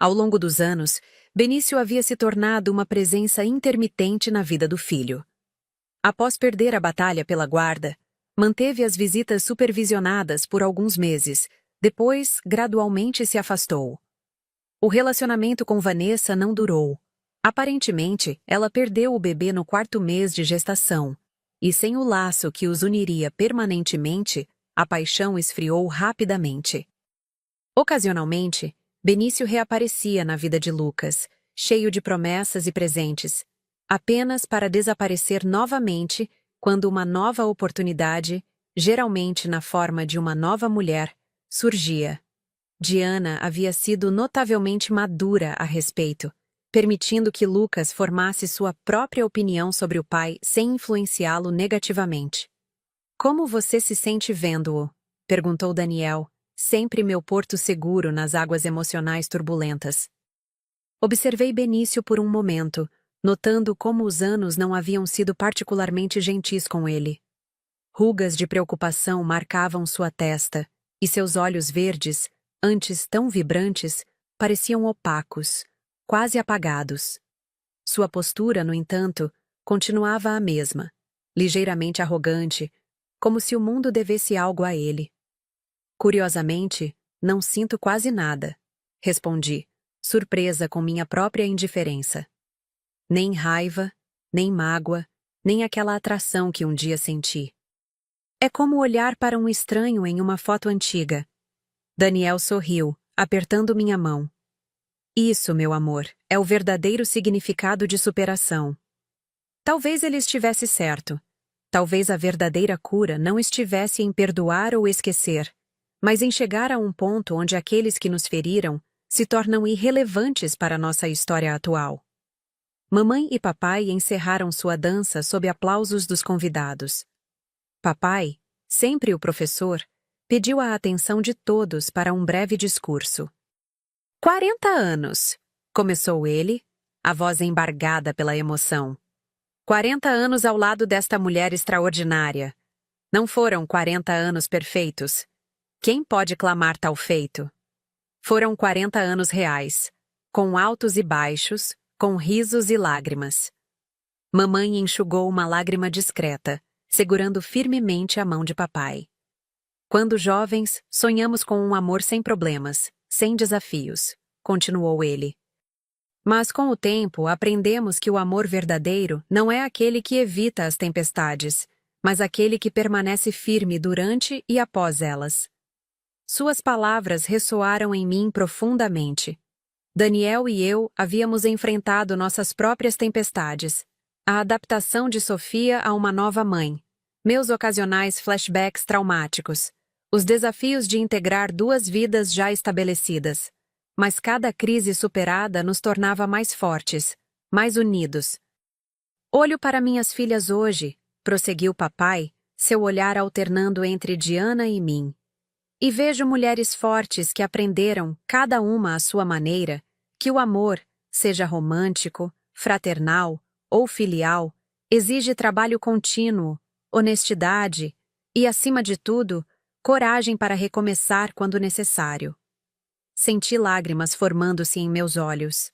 Ao longo dos anos, Benício havia se tornado uma presença intermitente na vida do filho. Após perder a batalha pela guarda, manteve as visitas supervisionadas por alguns meses, depois gradualmente se afastou. O relacionamento com Vanessa não durou. Aparentemente, ela perdeu o bebê no 4º mês de gestação, e sem o laço que os uniria permanentemente, a paixão esfriou rapidamente. Ocasionalmente, Benício reaparecia na vida de Lucas, cheio de promessas e presentes, apenas para desaparecer novamente quando uma nova oportunidade, geralmente na forma de uma nova mulher, surgia. Diana havia sido notavelmente madura a respeito, permitindo que Lucas formasse sua própria opinião sobre o pai sem influenciá-lo negativamente. Como você se sente vendo-o? Perguntou Daniel, sempre meu porto seguro nas águas emocionais turbulentas. Observei Benício por um momento, notando como os anos não haviam sido particularmente gentis com ele. Rugas de preocupação marcavam sua testa, e seus olhos verdes, antes tão vibrantes, pareciam opacos, quase apagados. Sua postura, no entanto, continuava a mesma, ligeiramente arrogante, como se o mundo devesse algo a ele. Curiosamente, não sinto quase nada, respondi, surpresa com minha própria indiferença. Nem raiva, nem mágoa, nem aquela atração que um dia senti. É como olhar para um estranho em uma foto antiga. Daniel sorriu, apertando minha mão. Isso, meu amor, é o verdadeiro significado de superação. Talvez ele estivesse certo. Talvez a verdadeira cura não estivesse em perdoar ou esquecer, mas em chegar a um ponto onde aqueles que nos feriram se tornam irrelevantes para nossa história atual. Mamãe e papai encerraram sua dança sob aplausos dos convidados. Papai, sempre o professor, pediu a atenção de todos para um breve discurso. 40 anos, começou ele, a voz embargada pela emoção. 40 anos ao lado desta mulher extraordinária. Não foram 40 anos perfeitos. Quem pode clamar tal feito? Foram 40 anos reais, com altos e baixos, com risos e lágrimas. Mamãe enxugou uma lágrima discreta, segurando firmemente a mão de papai. Quando jovens, sonhamos com um amor sem problemas, sem desafios, continuou ele. Mas com o tempo aprendemos que o amor verdadeiro não é aquele que evita as tempestades, mas aquele que permanece firme durante e após elas. Suas palavras ressoaram em mim profundamente. Daniel e eu havíamos enfrentado nossas próprias tempestades. A adaptação de Sofia a uma nova mãe, meus ocasionais flashbacks traumáticos, os desafios de integrar duas vidas já estabelecidas. Mas cada crise superada nos tornava mais fortes, mais unidos. Olho para minhas filhas hoje, prosseguiu papai, seu olhar alternando entre Diana e mim. E vejo mulheres fortes que aprenderam, cada uma à sua maneira, que o amor, seja romântico, fraternal ou filial, exige trabalho contínuo, honestidade e, acima de tudo, coragem para recomeçar quando necessário. Senti lágrimas formando-se em meus olhos.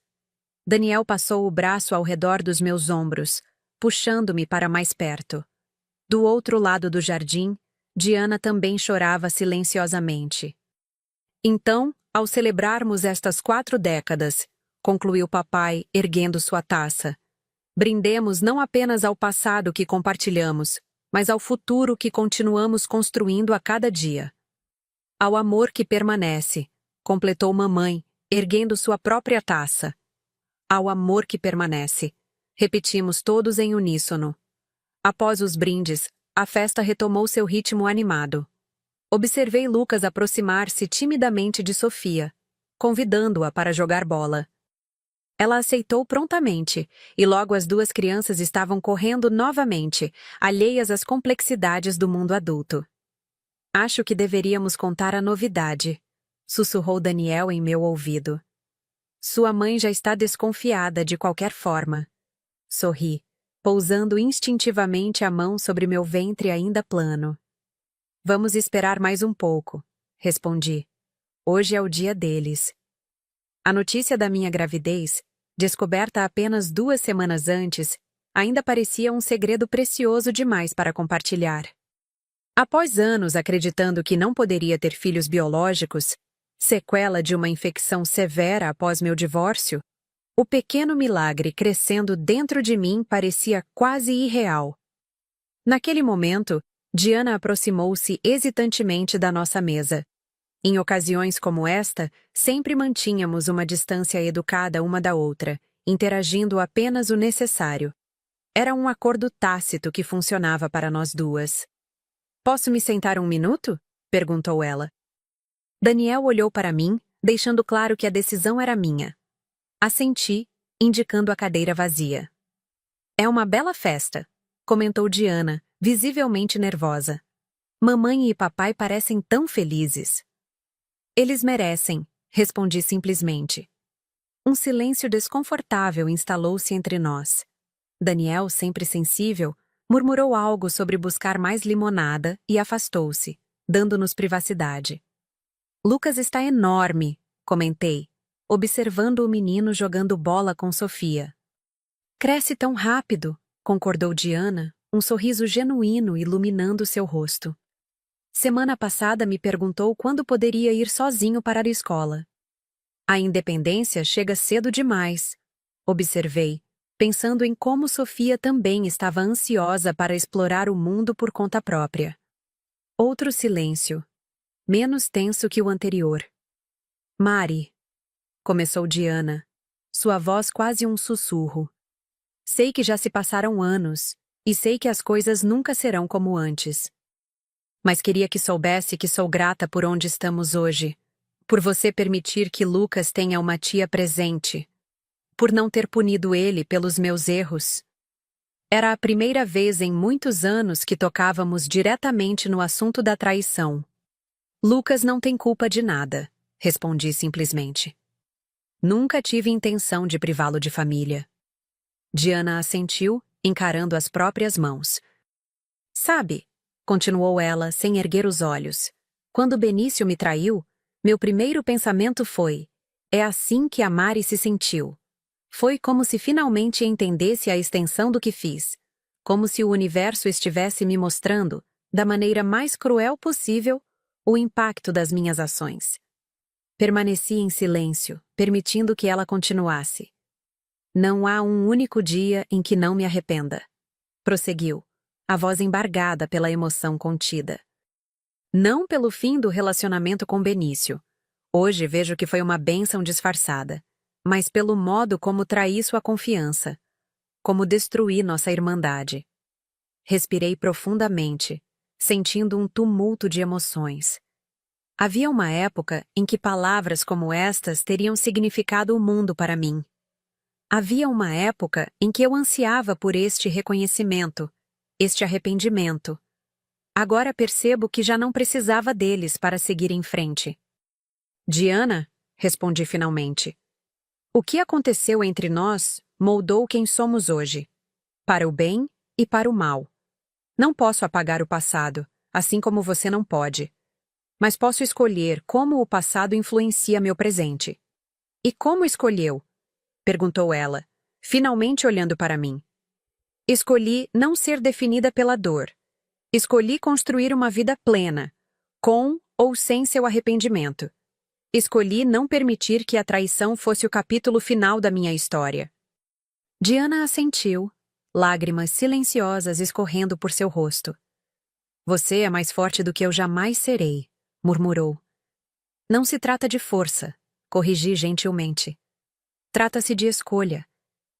Daniel passou o braço ao redor dos meus ombros, puxando-me para mais perto. Do outro lado do jardim, Diana também chorava silenciosamente. Então, ao celebrarmos estas 4 décadas, concluiu papai, erguendo sua taça, brindemos não apenas ao passado que compartilhamos, mas ao futuro que continuamos construindo a cada dia. Ao amor que permanece, completou mamãe, erguendo sua própria taça. Ao amor que permanece, repetimos todos em uníssono. Após os brindes, a festa retomou seu ritmo animado. Observei Lucas aproximar-se timidamente de Sofia, convidando-a para jogar bola. Ela aceitou prontamente, e logo as 2 crianças estavam correndo novamente, alheias às complexidades do mundo adulto. Acho que deveríamos contar a novidade, sussurrou Daniel em meu ouvido. Sua mãe já está desconfiada de qualquer forma. Sorri, pousando instintivamente a mão sobre meu ventre ainda plano. Vamos esperar mais um pouco, respondi. Hoje é o dia deles. A notícia da minha gravidez, descoberta apenas 2 semanas antes, ainda parecia um segredo precioso demais para compartilhar. Após anos acreditando que não poderia ter filhos biológicos, sequela de uma infecção severa após meu divórcio, o pequeno milagre crescendo dentro de mim parecia quase irreal. Naquele momento, Diana aproximou-se hesitantemente da nossa mesa. Em ocasiões como esta, sempre mantínhamos uma distância educada uma da outra, interagindo apenas o necessário. Era um acordo tácito que funcionava para nós duas. Posso me sentar um minuto? Perguntou ela. Daniel olhou para mim, deixando claro que a decisão era minha. Assenti, indicando a cadeira vazia. É uma bela festa, comentou Diana, visivelmente nervosa. Mamãe e papai parecem tão felizes. Eles merecem, respondi simplesmente. Um silêncio desconfortável instalou-se entre nós. Daniel, sempre sensível, murmurou algo sobre buscar mais limonada e afastou-se, dando-nos privacidade. Lucas está enorme, comentei, observando o menino jogando bola com Sofia. Cresce tão rápido, concordou Diana, um sorriso genuíno iluminando seu rosto. Semana passada me perguntou quando poderia ir sozinho para a escola. A independência chega cedo demais, observei, pensando em como Sofia também estava ansiosa para explorar o mundo por conta própria. Outro silêncio, menos tenso que o anterior. Mari, começou Diana, sua voz quase um sussurro. Sei que já se passaram anos, e sei que as coisas nunca serão como antes. Mas queria que soubesse que sou grata por onde estamos hoje, por você permitir que Lucas tenha uma tia presente, por não ter punido ele pelos meus erros. Era a primeira vez em muitos anos que tocávamos diretamente no assunto da traição. Lucas não tem culpa de nada, respondi simplesmente. Nunca tive intenção de privá-lo de família. Diana assentiu, encarando as próprias mãos. Sabe, continuou ela, sem erguer os olhos, quando Benício me traiu, meu primeiro pensamento foi: é assim que a Mari se sentiu. Foi como se finalmente entendesse a extensão do que fiz, como se o universo estivesse me mostrando, da maneira mais cruel possível, o impacto das minhas ações. Permaneci em silêncio, permitindo que ela continuasse. Não há um único dia em que não me arrependa. Prosseguiu, a voz embargada pela emoção contida. Não pelo fim do relacionamento com Benício. Hoje vejo que foi uma bênção disfarçada, mas pelo modo como traí sua confiança, como destruí nossa irmandade. Respirei profundamente, sentindo um tumulto de emoções. Havia uma época em que palavras como estas teriam significado o mundo para mim. Havia uma época em que eu ansiava por este reconhecimento, este arrependimento. Agora percebo que já não precisava deles para seguir em frente. Diana, respondi finalmente. O que aconteceu entre nós moldou quem somos hoje, para o bem e para o mal. Não posso apagar o passado, assim como você não pode. Mas posso escolher como o passado influencia meu presente. E como escolheu? Perguntou ela, finalmente olhando para mim. Escolhi não ser definida pela dor. Escolhi construir uma vida plena, com ou sem seu arrependimento. Escolhi não permitir que a traição fosse o capítulo final da minha história. Diana assentiu, lágrimas silenciosas escorrendo por seu rosto. Você é mais forte do que eu jamais serei, murmurou. Não se trata de força, corrigi gentilmente. Trata-se de escolha.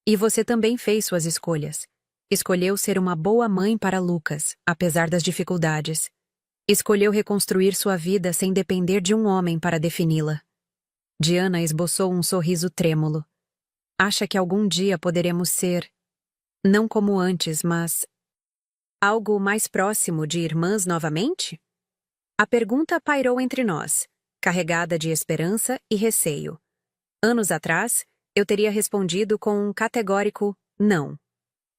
E você também fez suas escolhas. Escolheu ser uma boa mãe para Lucas, apesar das dificuldades. Escolheu reconstruir sua vida sem depender de um homem para defini-la. Diana esboçou um sorriso trêmulo. Acha que algum dia poderemos ser, não como antes, mas algo mais próximo de irmãs novamente? A pergunta pairou entre nós, carregada de esperança e receio. Anos atrás, eu teria respondido com um categórico não.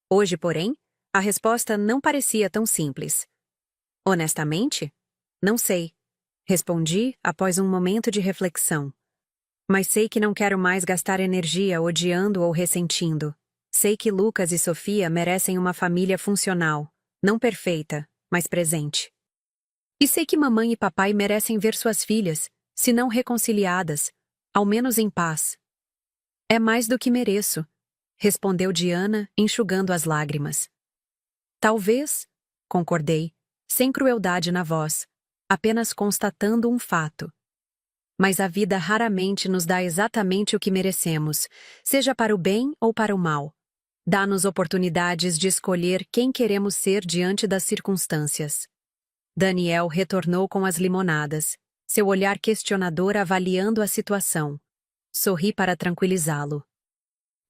Hoje, porém, a resposta não parecia tão simples. Honestamente? Não sei. Respondi após um momento de reflexão. Mas sei que não quero mais gastar energia odiando ou ressentindo. Sei que Lucas e Sofia merecem uma família funcional, não perfeita, mas presente. E sei que mamãe e papai merecem ver suas filhas, se não reconciliadas, ao menos em paz. É mais do que mereço, respondeu Diana, enxugando as lágrimas. Talvez, concordei, sem crueldade na voz, apenas constatando um fato. Mas a vida raramente nos dá exatamente o que merecemos, seja para o bem ou para o mal. Dá-nos oportunidades de escolher quem queremos ser diante das circunstâncias. Daniel retornou com as limonadas, seu olhar questionador avaliando a situação. Sorri para tranquilizá-lo.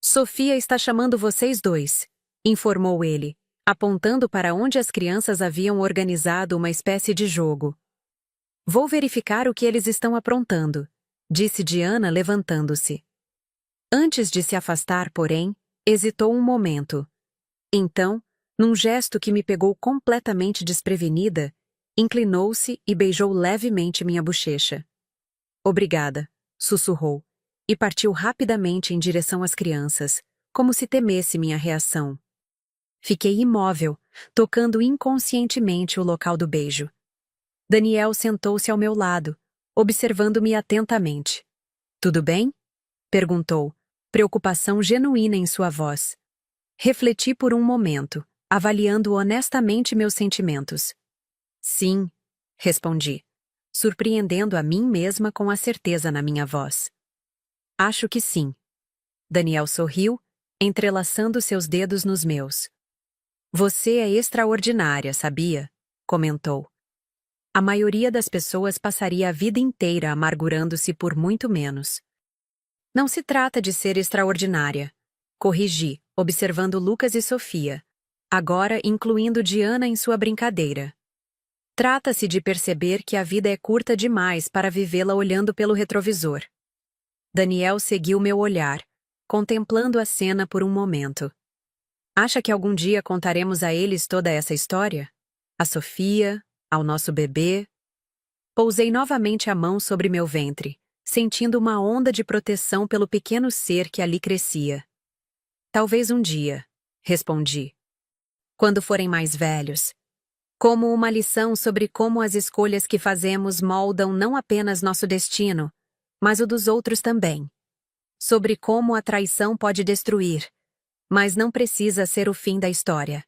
Sofia está chamando vocês dois, informou ele, apontando para onde as crianças haviam organizado uma espécie de jogo. Vou verificar o que eles estão aprontando, disse Diana levantando-se. Antes de se afastar, porém, hesitou um momento. Então, num gesto que me pegou completamente desprevenida, inclinou-se e beijou levemente minha bochecha. Obrigada, sussurrou, e partiu rapidamente em direção às crianças, como se temesse minha reação. Fiquei imóvel, tocando inconscientemente o local do beijo. Daniel sentou-se ao meu lado, observando-me atentamente. Tudo bem? Perguntou, preocupação genuína em sua voz. Refleti por um momento, avaliando honestamente meus sentimentos. Sim, respondi, surpreendendo a mim mesma com a certeza na minha voz. Acho que sim. Daniel sorriu, entrelaçando seus dedos nos meus. Você é extraordinária, sabia? Comentou. A maioria das pessoas passaria a vida inteira amargurando-se por muito menos. Não se trata de ser extraordinária. Corrigi, observando Lucas e Sofia, agora incluindo Diana em sua brincadeira. Trata-se de perceber que a vida é curta demais para vivê-la olhando pelo retrovisor. Daniel seguiu meu olhar, contemplando a cena por um momento. Acha que algum dia contaremos a eles toda essa história? A Sofia, ao nosso bebê? Pousei novamente a mão sobre meu ventre, sentindo uma onda de proteção pelo pequeno ser que ali crescia. Talvez um dia, respondi. Quando forem mais velhos. Como uma lição sobre como as escolhas que fazemos moldam não apenas nosso destino, mas o dos outros também. Sobre como a traição pode destruir, mas não precisa ser o fim da história.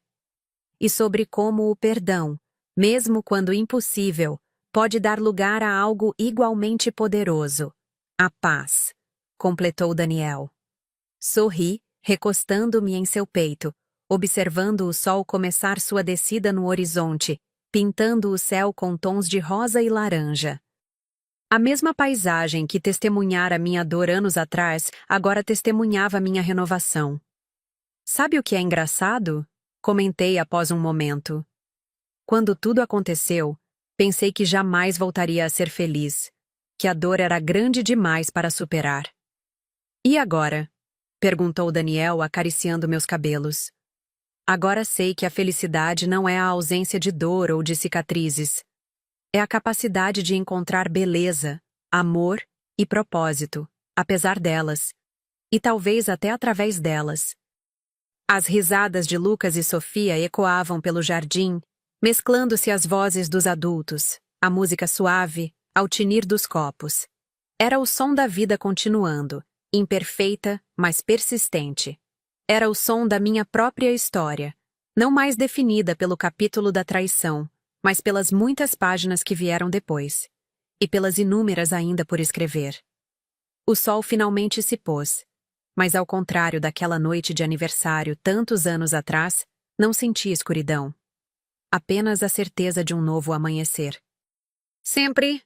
E sobre como o perdão, mesmo quando impossível, pode dar lugar a algo igualmente poderoso. A paz, completou Daniel. Sorri, recostando-me em seu peito, observando o sol começar sua descida no horizonte, pintando o céu com tons de rosa e laranja. A mesma paisagem que testemunhara minha dor anos atrás, agora testemunhava minha renovação. Sabe o que é engraçado? Comentei após um momento. Quando tudo aconteceu, pensei que jamais voltaria a ser feliz, que a dor era grande demais para superar. E agora? Perguntou Daniel, acariciando meus cabelos. Agora sei que a felicidade não é a ausência de dor ou de cicatrizes. É a capacidade de encontrar beleza, amor e propósito, apesar delas. E talvez até através delas. As risadas de Lucas e Sofia ecoavam pelo jardim, mesclando-se às vozes dos adultos, a música suave, ao tinir dos copos. Era o som da vida continuando, imperfeita, mas persistente. Era o som da minha própria história, não mais definida pelo capítulo da traição, mas pelas muitas páginas que vieram depois, e pelas inúmeras ainda por escrever. O sol finalmente se pôs, mas ao contrário daquela noite de aniversário tantos anos atrás, não senti escuridão. Apenas a certeza de um novo amanhecer. Sempre,